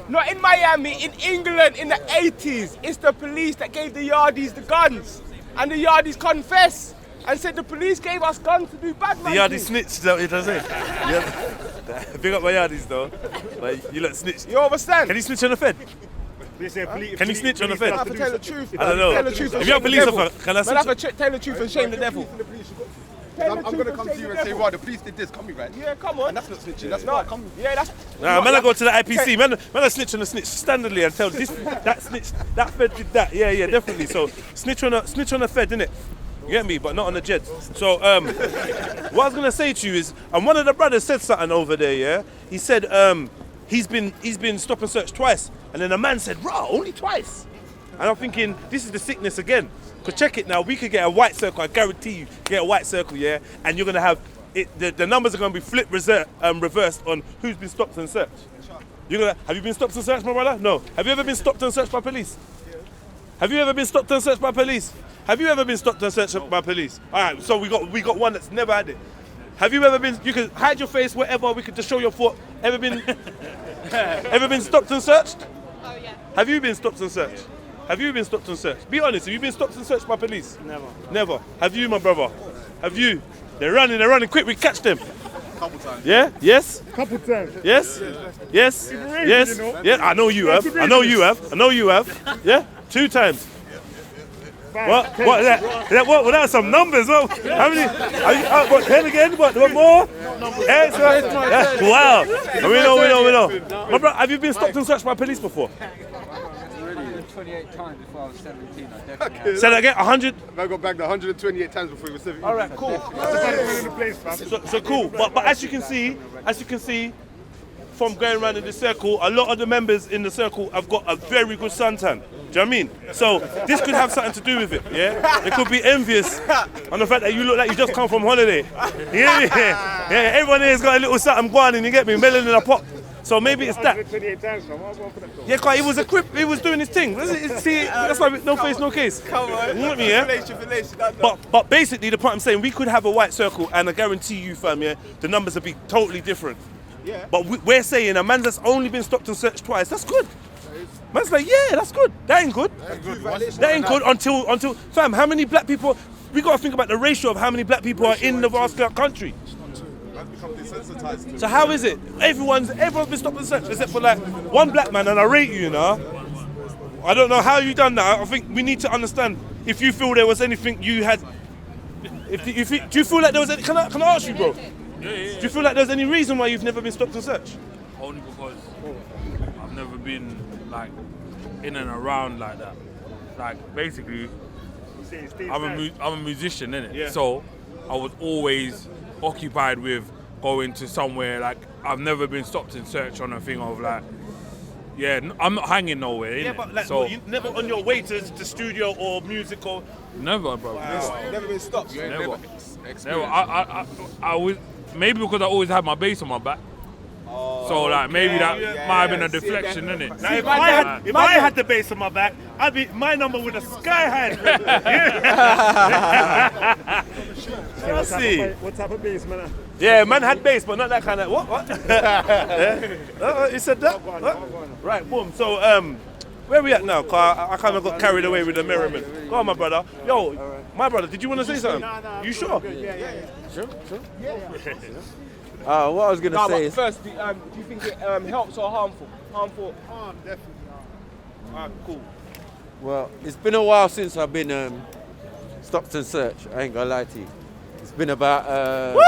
not in Miami, in England in the 80s. It's the police that gave the yardies the guns. And the yardies confessed and said the police gave us guns to do bad man. The yardies snitched, is that what you're trying to say? Yeah. Big up my yardies though. But you lot snitched. You understand? Can you snitch on the Fed? Can you snitch on the Fed? I have to tell the truth. I don't know. Tell the truth and If you're a shame the police devil. officer, can I Man, I snitch? have to tell the truth and shame the devil. I'm going to come to you and say, wow, the police did this, come me, right? Yeah, come on. And that's not snitching, that's not come. Yeah, that's... Nah, man, I go to the IPC. Man, I snitch on the snitch standardly and tell this, that snitch, that Fed did that. Yeah, definitely. So snitch on the Fed, innit? You get me? But not on the Jeds. So what I was gonna say to you is, and one of the brothers said something over there. Yeah, he said he's been stop and search twice, and then a man said, "Raw, only twice." And I'm thinking, this is the sickness again. Cause check it now, we could get a white circle. I guarantee you, get a white circle, yeah, and you're gonna have it. The numbers are gonna be flipped, reversed on who's been stopped and searched. Have you been stopped and searched, my brother? No. Have you ever been stopped and searched by police? Have you ever been stopped and searched by police? Have you ever been stopped and searched by police? All right, so we got one that's never had it. Have you ever been? You can hide your face, whatever. We could just show your foot. Ever been stopped and searched? Oh yeah. Have you been stopped and searched? Have you been stopped and searched? Be honest. Have you been stopped and searched by police? Never. Never. Have you, my brother? Have you? They're running quick. We catch them. Couple times. Yeah. Yes. Couple times. Yes. Yes. Yes. Yeah. I know you have. I know you have. Yeah. 2 times. What? What? What? That's some numbers. What? How many? What? 10 again? What? One more? Yeah. Wow. We know. My brother, have you been stopped and searched by police before? 28 times before I was 17. I definitely have. Say that again. 100. I got bagged 128 times before he was 17. All right. Cool. So cool. But as you can see, from going around in the circle, a lot of the members in the circle have got a very good suntan. Do you know what I mean? So this could have something to do with it, yeah? They could be envious on the fact that you look like you just come from holiday. Yeah, yeah. Yeah, everyone here's got a little something going and you get me, melon in a pot. So maybe it's that. Yeah, quite. He was equipped. He was doing his thing. See, that's why no face, no case. Come on. You know me, yeah? But basically, the point I'm saying, we could have a white circle, and I guarantee you, fam, yeah, the numbers would be totally different. Yeah. But we're saying a man that's only been stopped and searched twice, that's good. Man's like, yeah, that's good. That ain't good. That ain't good until fam. How many black people? We got to think about the ratio of how many black people are in the vast country. So how is it? Everyone's been stopped and searched except for like one black man, and I rate you, you know. I don't know how you done that. I think we need to understand if you feel there was anything you had. Do you feel like there was any? Can I ask you, bro? Yeah. Do you feel like there's any reason why you've never been stopped and searched? Only because I've never been like in and around like that. Like basically, I'm a musician, innit? Yeah. So I was always occupied with going to somewhere. Like I've never been stopped and searched on a thing of like, yeah, I'm not hanging nowhere. Yeah, innit? but like, so you never on your way to the studio or music or. never, bro. Wow. Never been stopped. Never. I always, maybe because I always had my bass on my back. So like maybe that might have been a deflection, innit? Now, if I had the bass on my back, my number would have sky high. Let's see. What type of bass, man? Yeah, man had bass, but not that kind of. What? Yeah. He said that. Right, boom. So where we at now? Cause I kind of got carried away with the merriment. Go on, my brother. Yo, my brother, did you want to say something? You sure? Yeah. Sure. What I was going to say is... First, do you think it helps or harmful? Harmful? Harm, definitely. Alright, cool. Well, it's been a while since I've been stopped and searched. I ain't gonna lie to you. It's been about... Woo!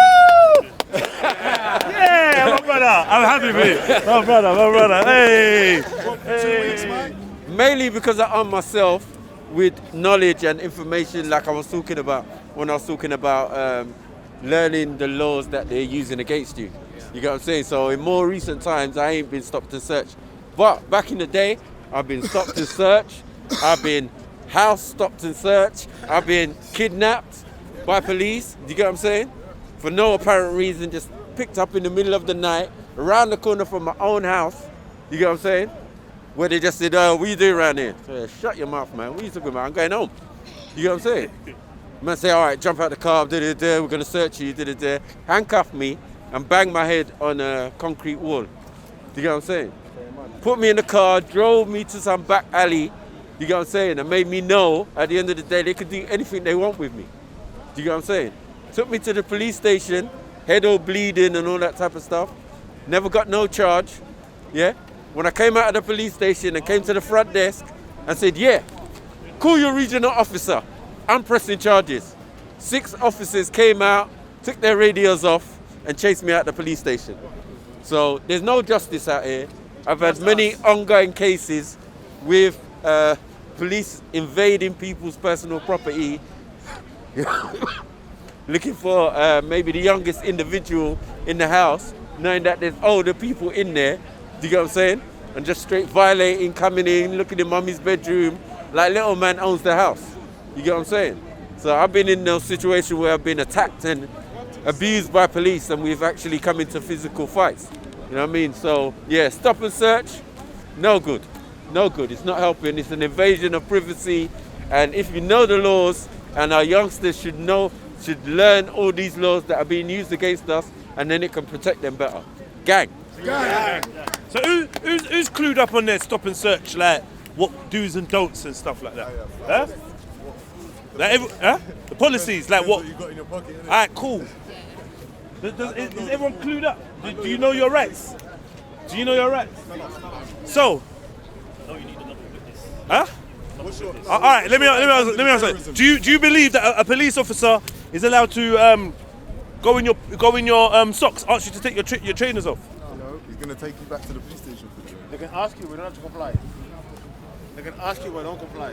Yeah, my brother. I'm happy with it. My brother. Hey. 2 weeks, man. Mainly because I arm myself with knowledge and information like I was talking about when I was talking about learning the laws that they're using against you. You get what I'm saying? So in more recent times, I ain't been stopped and searched. But back in the day, I've been stopped and searched. I've been house stopped and searched. I've been kidnapped by police. Do you get what I'm saying? For no apparent reason, just picked up in the middle of the night, around the corner from my own house. You get what I'm saying? Where they just said, what you doing around here? So, shut your mouth, man. What are you talking about? I'm going home. You get what I'm saying? Man say, all right, jump out the car, we're going to search you, handcuff me and bang my head on a concrete wall. Do you get what I'm saying? Put me in the car, drove me to some back alley, you get what I'm saying, and made me know at the end of the day they could do anything they want with me. Do you get what I'm saying? Took me to the police station, head all bleeding and all that type of stuff. Never got no charge, yeah? When I came out of the police station and came to the front desk and said, yeah, call your regional officer. I'm pressing charges. 6 officers came out, took their radios off, and chased me out the police station. So there's no justice out here. I've had many ongoing cases with police invading people's personal property, looking for maybe the youngest individual in the house, knowing that there's older people in there. Do you get what I'm saying? And just straight violating, coming in, looking in mummy's bedroom, like little man owns the house. You get what I'm saying? So I've been in those situations where I've been attacked and abused by police, and we've actually come into physical fights. You know what I mean? So yeah, stop and search, no good. No good. It's not helping. It's an invasion of privacy. And if you know the laws, and our youngsters should learn all these laws that are being used against us, and then it can protect them better. Gang. So who's clued up on their stop and search, like what do's and don'ts and stuff like that? Huh? The policies, like what? You got in your pocket, innit? All right, cool. Is everyone clued up? Do you know your rights? Do you know your rights? So. Huh? All right, let me ask. Do you believe that a police officer is allowed to go in your socks, ask you to take your trainers off? No, he's gonna take you back to the police station. They can ask you, we don't have to comply. They can ask you, but don't comply.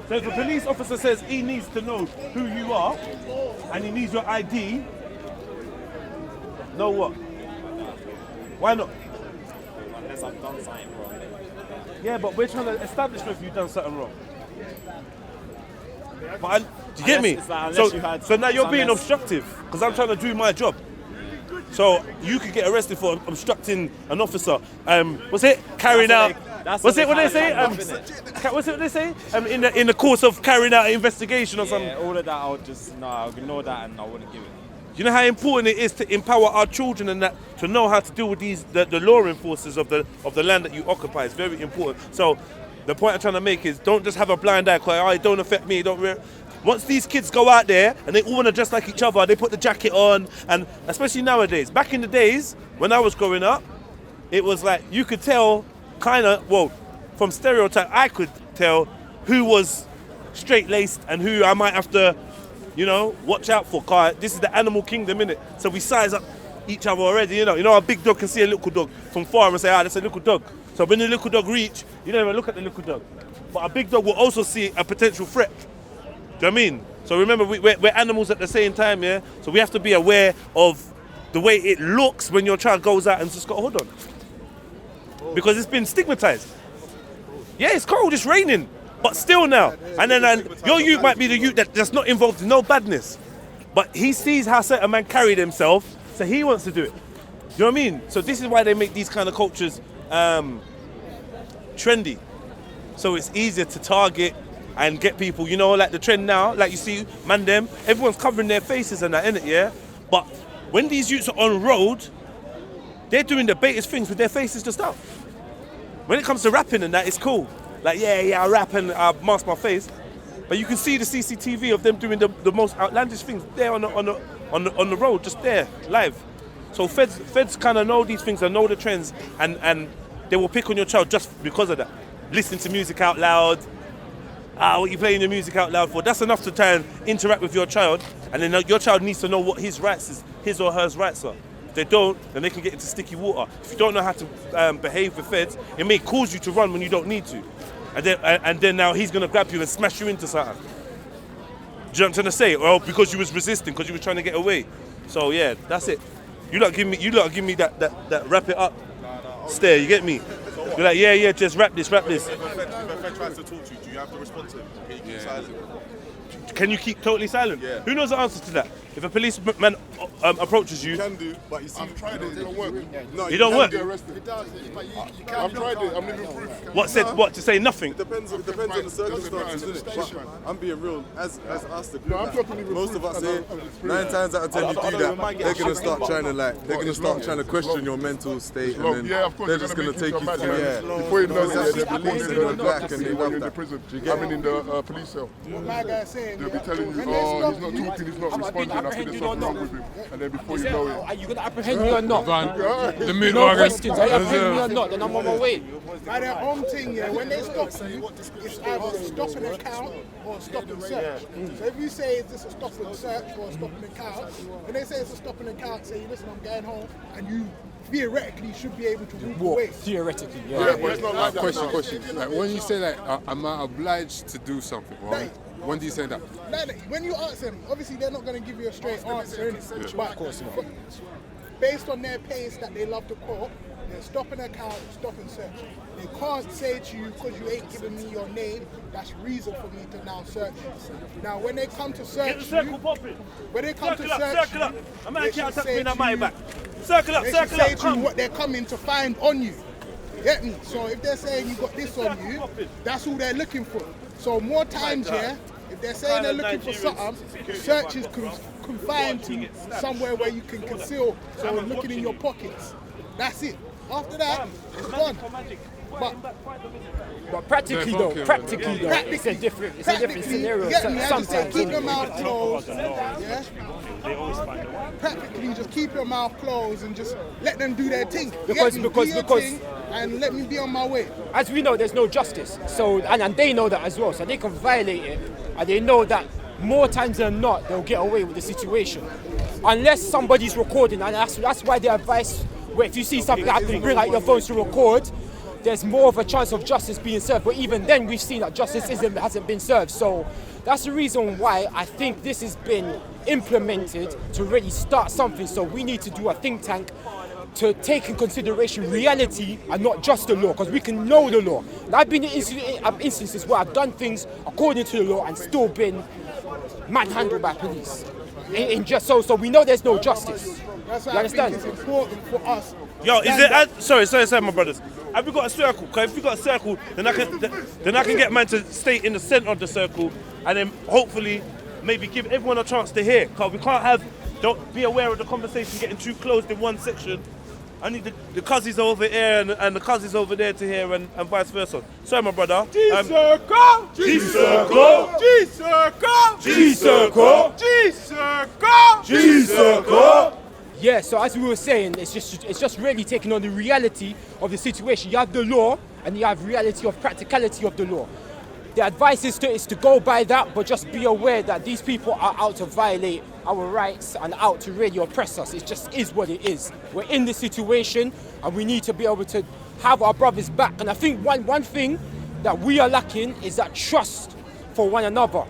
So if a police officer says he needs to know who you are and he needs your ID, no what? Why not? Unless I've done something wrong. Yeah, but we're trying to establish whether you've done something wrong. But do you get me? It's like, unless you had- So now you're being unless- obstructive because I'm trying to do my job. So you could get arrested for obstructing an officer. Was it carrying out? Was it what they say? What's it what they say? In the course of carrying out an investigation or something. Yeah, all of that I'll ignore that and I wouldn't give it. You know how important it is to empower our children and that to know how to deal with the law enforcers of the land that you occupy. It's very important. So the point I'm trying to make is don't just have a blind eye. It don't affect me. Once these kids go out there and they all want to dress like each other, they put the jacket on, and especially nowadays. Back in the days when I was growing up, it was like you could tell from stereotype, I could tell who was straight-laced and who I might have to, watch out for. This is the animal kingdom, innit? So we size up each other already, You know, a big dog can see a little dog from far and say, that's a little dog. So when the little dog reach, you don't even look at the little dog. But a big dog will also see a potential threat. Do you know what I mean? So remember, we're animals at the same time, yeah? So we have to be aware of the way it looks when your child goes out and just got a hood on. Because it's been stigmatized. Yeah, it's cold, it's raining, but still now. And then your youth might be the youth that's not involved in no badness. But he sees how certain man carried himself, so he wants to do it. Do you know what I mean? So this is why they make these kind of cultures trendy. So it's easier to target and get people, like the trend now, like you see, everyone's covering their faces and that, innit, yeah? But when these youths are on road, they're doing the baitest things with their faces just up. When it comes to rapping and that, it's cool. Like, yeah, I rap and I mask my face. But you can see the CCTV of them doing the most outlandish things there on the road, just there, live. So feds kind of know these things and know the trends, and they will pick on your child just because of that. Listening to music out loud. What you playing your music out loud for? That's enough to try and interact with your child, and then your child needs to know what his or her rights are. If they don't, then they can get into sticky water. If you don't know how to behave with feds, it may cause you to run when you don't need to. And then now he's gonna grab you and smash you into something. Do you know what I'm trying to say? Well, because you was resisting, because you was trying to get away. So yeah, that's it. You lot give me that wrap it up stare, you get me? You're like, yeah, just wrap this. If a friend tries to talk to you, do you have to respond to him? Can you keep silent? Can you keep totally silent? Yeah. Who knows the answer to that? If a policeman approaches you... You can do, but you see, I've tried it don't work. No, you don't work? Get arrested. It does, but I've tried it, I'm living proof. What, to say nothing? It depends on the circumstances, isn't it? But I'm being real, as us, the group, most of us here, 9 times out of 10 you do that, they're going to start trying to question your mental state, and then they're just going to take you from before you know it, they're releasing you back, and they when love you're in the that. prison, I mean in the police cell. My guy's saying, they'll be telling you, he's not talking, he's not responding, I think there's something wrong with him. And then before you know it... Are you going to apprehend me or not? The no questions. Are you apprehending me or not? Then I'm on my way. By their own thing, yeah, when they stop you, it's either stop and account or stop and search. So if you say, is this a stop and search or a stop and account, when they say it's a stop and account, say, listen, I'm going home, and you theoretically should be able to walk away. Theoretically, yeah. But it's not like that. Question. Like, when you say that, am I obliged to do something, right? When do you say that? When you ask them, obviously they're not going to give you a straight answer, but of course not. Based on their pace that they love to quote, they're stop and account, stop and search. They can't say to you, because you ain't giving me your name, that's reason for me to now search you. Now when they come to search you, when they come to search you, they should say to you what they're coming to find on you. Get me? So if they're saying you got this on you, that's all they're looking for. So more times, yeah, if they're saying they're looking for something, search is confined to somewhere where you can conceal, so looking in your pockets. That's it. After that, it's gone. But practically though, it's a different scenario. Sometimes keep your mouth closed. Yeah. Practically, just keep your mouth closed and just let them do their thing. Because and let me be on my way. As we know, there's no justice. So and they know that as well. So they can violate it, and they know that more times than not they'll get away with the situation, unless somebody's recording. And that's why the advice, where if you see something happening, bring out your phones to record. There's more of a chance of justice being served. But even then, we've seen that justice hasn't been served. So that's the reason why I think this has been implemented to really start something. So we need to do a think tank to take in consideration reality and not just the law, because we can know the law. And I've been in instances where I've done things according to the law and still been manhandled by police. In just so we know there's no justice. That's You why I understand? think it's important for us. Yo, is it? Sorry, my brothers. Have we got a circle? Because if we got a circle, then I can get man to stay in the centre of the circle, and then hopefully maybe give everyone a chance to hear. Because we can't have. Don't be aware of the conversation getting too closed in one section. I need the cousins over here and the cousins over there to hear and vice versa. Sorry, my brother. G-circle! G-circle! G-circle! G-circle! G-circle! G-circle! Yeah, so as we were saying, it's just really taking on the reality of the situation. You have the law and you have reality of practicality of the law. The advice is to go by that, but just be aware that these people are out to violate our rights and out to really oppress us. It just is what it is. We're in this situation and we need to be able to have our brothers back. And I think one thing that we are lacking is that trust for one another.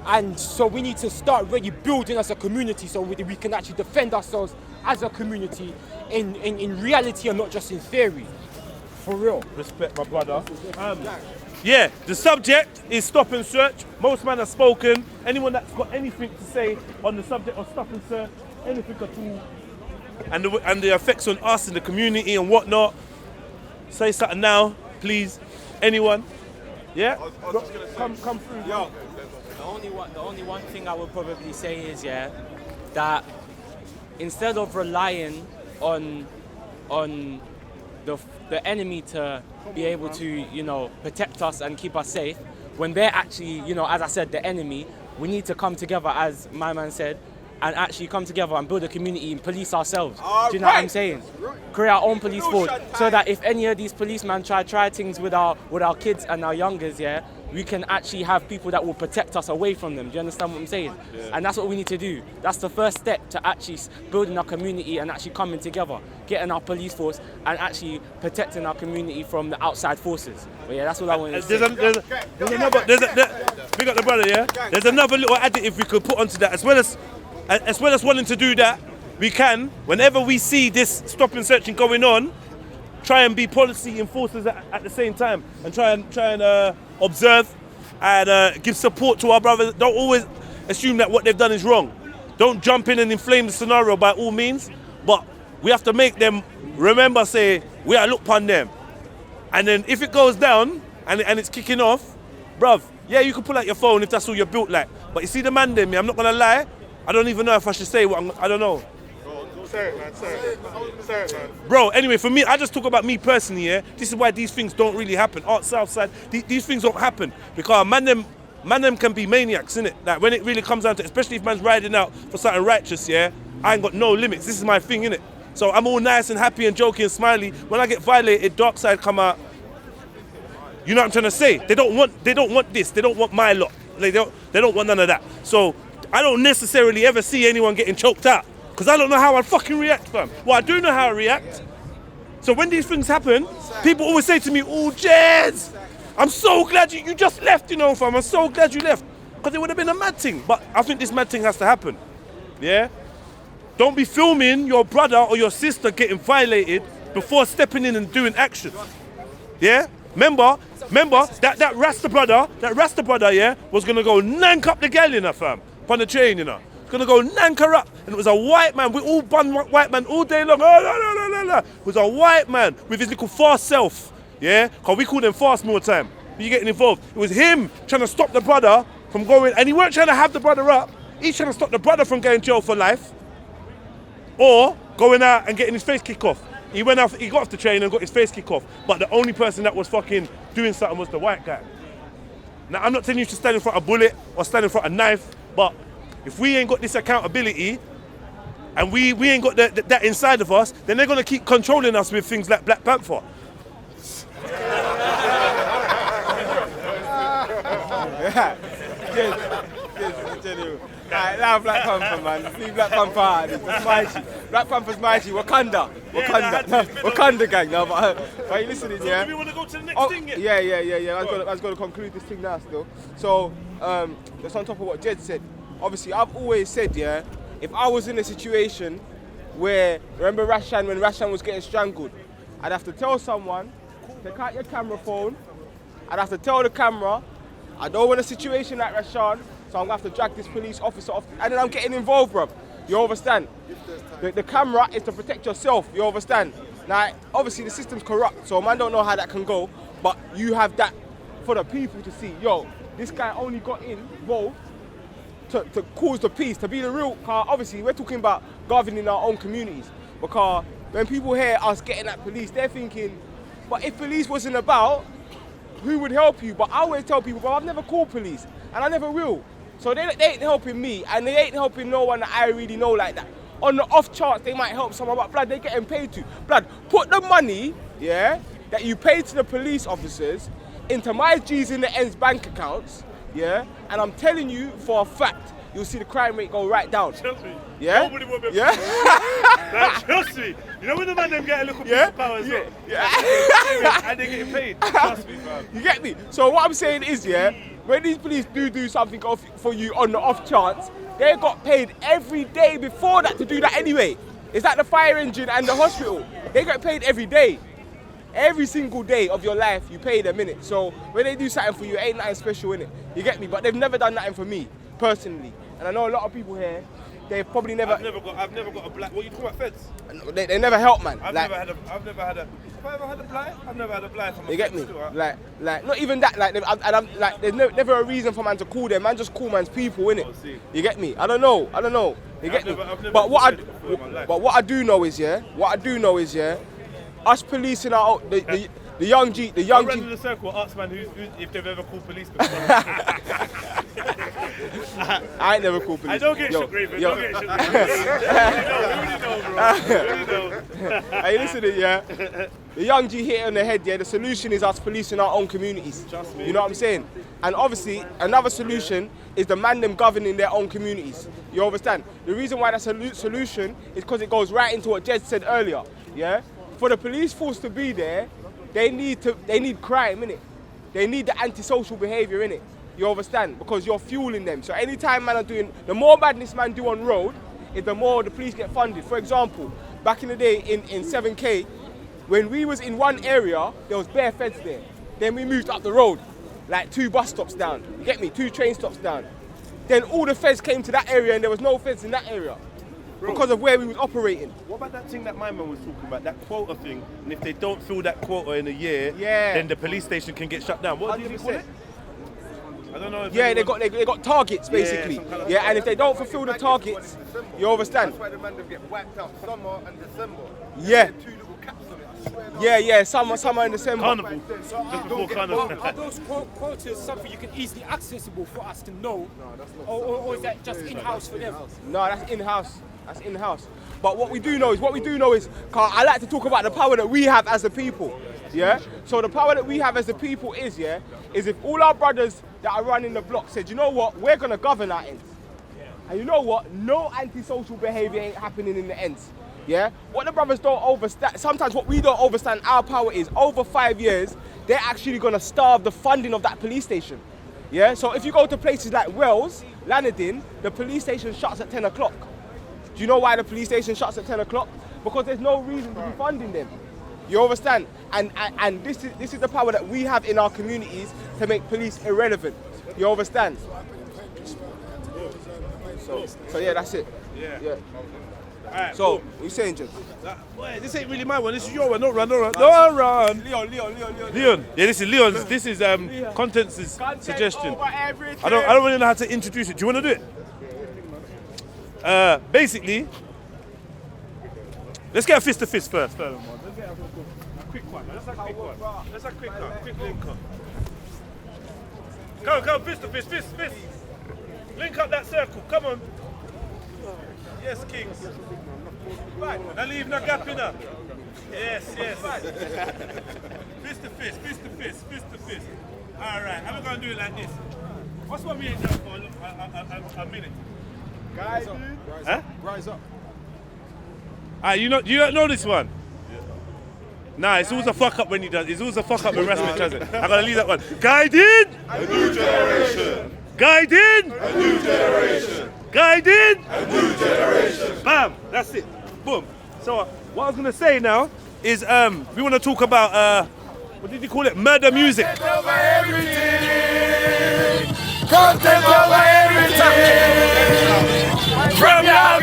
And so we need to start really building as a community so we can actually defend ourselves as a community in reality and not just in theory. For real. Respect, my brother. Yeah, the subject is stop and search. Most men have spoken. Anyone that's got anything to say on the subject of stop and search, anything at all, and the effects on us in the community and whatnot, say something now, please. Anyone? Yeah? I was just gonna say, come through. Yo. The only one thing I would probably say is, yeah, that instead of relying on the enemy to be able to, you know, protect us and keep us safe, when they're actually, you know, as I said, the enemy, we need to come together, as my man said, and actually come together and build a community and police ourselves. Do you know what I'm saying? Create our own police force so that if any of these policemen try things with our kids and our youngers, yeah, we can actually have people that will protect us away from them. Do you understand what I'm saying? Yeah. And that's what we need to do. That's the first step to actually building our community and actually coming together, getting our police force and actually protecting our community from the outside forces. But yeah, that's what I want to say. We got the brother, yeah? There's another little additive we could put onto that. As well as wanting to do that, we can, whenever we see this stop and searching going on, try and be policy enforcers at the same time and try and observe and give support to our brothers. Don't always assume that what they've done is wrong. Don't jump in and inflame the scenario by all means, but we have to make them remember, say, we are look upon them. And then if it goes down and it's kicking off, bruv, yeah, you can pull out your phone if that's all you're built like. But you see the man them, I'm not gonna lie, I don't even know if I should say what I don't know. Say it, man. Say it, man. Bro, anyway, for me, I just talk about me personally, yeah? This is why these things don't really happen. Art Southside, these things don't happen. Because man them can be maniacs, innit? Like, when it really comes down to it, especially if man's riding out for something righteous, yeah? I ain't got no limits. This is my thing, innit? So I'm all nice and happy and joking and smiley. When I get violated, dark side come out. You know what I'm trying to say? They don't want this. They don't want my lot. They don't want none of that. So I don't necessarily ever see anyone getting choked out. Because I don't know how I'd fucking react, fam. Well, I do know how I react. So when these things happen, people always say to me, oh, Jez, I'm so glad you just left, you know, fam. I'm so glad you left. Because it would have been a mad thing. But I think this mad thing has to happen. Yeah? Don't be filming your brother or your sister getting violated before stepping in and doing action. Yeah? Remember that Rasta brother, yeah, was going to go nank up the gal, you know, fam. On the train, you know. Gonna go nank her up, and it was a white man. We all bun white man all day long. It was a white man with his little fast self, yeah. Cause we call them fast more time. You getting involved? It was him trying to stop the brother from going, and he weren't trying to have the brother up. He's trying to stop the brother from going to jail for life, or going out and getting his face kicked off. He got off the train and got his face kicked off. But the only person that was fucking doing something was the white guy. Now I'm not telling you to stand in front of a bullet or stand in front of a knife, but if we ain't got this accountability and we ain't got that inside of us, then they're going to keep controlling us with things like Black Panther. Love Black Panther, man. Leave Black Panther out. It's mighty. Black Panther's mighty. Wakanda. Wakanda gang. No, but are you listening, yeah? Do we want to go to the next thing? Yeah. I was going to conclude this thing now still. So, that's on top of what Jed said. Obviously, I've always said, yeah, if I was in a situation where, remember Rashan, when Rashan was getting strangled? I'd have to tell someone, take out your camera phone. I'd have to tell the camera, I don't want a situation like Rashan, so I'm gonna have to drag this police officer off, and then I'm getting involved, bruv. You understand? The camera is to protect yourself, you understand? Now, obviously the system's corrupt, so man don't know how that can go, but you have that for the people to see, yo, this guy only got involved to cause the peace, to be the real, cause obviously we're talking about governing our own communities, because when people hear us getting at police, they're thinking, but if police wasn't about, who would help you? But I always tell people, but I've never called police, and I never will. So they ain't helping me, and they ain't helping no one that I really know like that. On the off chance, they might help someone, but blood, they're getting paid to. Blood, put the money, yeah, that you pay to the police officers into my G's in the N's bank accounts, yeah, and I'm telling you for a fact, you'll see the crime rate go right down. Trust me. Yeah? Nobody will be Yeah? Like, trust me. You know when the man them get a little piece of power as well? Yeah. And they get paid. Trust me, fam. You get me? So what I'm saying is, yeah, when these police do something for you on the off chance, they got paid every day before that to do that anyway. It's like the fire engine and the hospital. They get paid every day. Every single day of your life, you pay them, innit? So when they do something for you, it ain't nothing special, innit? You get me? But they've never done nothing for me, personally. And I know a lot of people here, they've probably never... I've never got a black... What you talking about, feds? They never help, man. I've never had a... Have I ever had a blight? I've never had a blight from a You get me? still, huh? Like, not even that. Like, there's never a reason for man to call them. Man, just call man's people, innit? You get me? I don't know. You get me? But what I do know is, yeah. Us policing our the young G. I ran in the circle, ask man if they've ever called police before. I ain't never called police. I don't get shook, Raven. Don't get shook. We already know. Hey, listen to it, yeah. The young G hit it on the head, yeah. The solution is us policing our own communities. Trust me. You know what I'm saying? And obviously, another solution is the man them governing their own communities. You understand? The reason why that's a solution is because it goes right into what Jed said earlier, yeah. For the police force to be there, they need crime, innit? They need the antisocial behaviour, innit? You understand? Because you're fueling them. So anytime man are doing, the more badness man do on road, is the more the police get funded. For example, back in the day in 7K, when we was in one area, there was bare feds there. Then we moved up the road, like 2 bus stops down. You get me? 2 train stops down. Then all the feds came to that area and there was no feds in that area. Bro, because of where we was operating. What about that thing that my man was talking about, that quota thing? And if they don't fill that quota in a year, then the police station can get shut down. What did he call it? I don't know. If they got targets basically. Yeah, and if they don't fulfill the targets, you understand? That's why the man them get wiped out summer and December. Yeah. 2 little caps on it. I swear. Yeah, summer in December. Carnival. Just before Carnival. Are those quotas something you can easily accessible for us to know? Or is that just in-house for them? No, that's in-house. That's in-house. But what we do know is, cause I like to talk about the power that we have as a people. Yeah? So the power that we have as a people is if all our brothers that are running the block said, you know what, we're gonna govern our ends. And you know what, no antisocial behaviour ain't happening in the ends. Yeah? What the brothers don't understand, sometimes what we don't understand our power is, over 5 years, they're actually gonna starve the funding of that police station. Yeah? So if you go to places like Wells, Lanadin, the police station shuts at 10 o'clock. Do you know why the police station shuts at 10 o'clock? Because there's no reason to be funding them. You understand? And this is the power that we have in our communities to make police irrelevant. You understand? So yeah, that's it. Yeah. Alright, so, what you saying, Jim? Boy, this ain't really my one. This is your one. Don't run. Don't run. Leon. Yeah, this is Leon's. This is content's suggestion. I don't really know how to introduce it. Do you want to do it? Basically, let's get a fist to fist first. Let's get a quick one. Let's have a quick link up. Come, fist to fist. Link up that circle. Come on. Yes, Kings. Now leave no gap in her. Yes. Fist to fist. All right, how are we going to do it like this? What's what we ain't done for a minute? Guys, huh? Rise up. You don't know this one? Nah, it's always a fuck up when he does. It's always a fuck up when Rasmus does it. I'm gonna leave that one. Guided! A new generation. Guided! A new generation. Guided! A new generation. Bam! That's it. boom. So what I was gonna say now is we want to talk about what did you call it? Murder music. Over everything. Content over everything. From your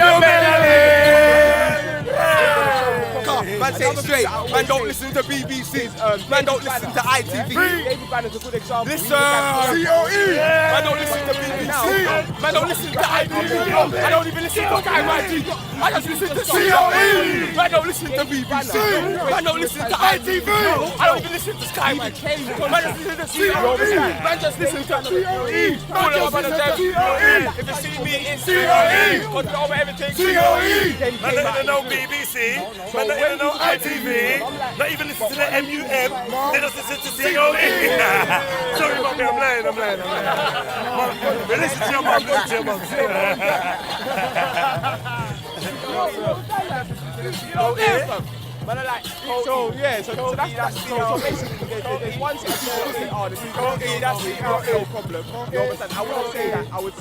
Man, say it straight. Man, don't listen to BBC. Man, don't listen to ITV. Listen. COE. Man, don't listen to BBC. Man, don't listen to ITV. I don't even listen to Sky YG. I just listen to COE. Man, don't listen to BBC. Man, don't listen to ITV. I don't even listen to Sky YG. Man, just listen to COE. Man, just listen to COE. Man, just listen to COE. If you see me, it's COE. Control over everything. COE. Man, don't even know BBC. Man, don't even know ITV. Not even listen to the MUM. They just listen to COE. Sorry about me, I'm playing. Listen to your mum, listen to your mum. Man, I like, so that's basically, there's one thing that's no problem. You understand? I wouldn't say that. I would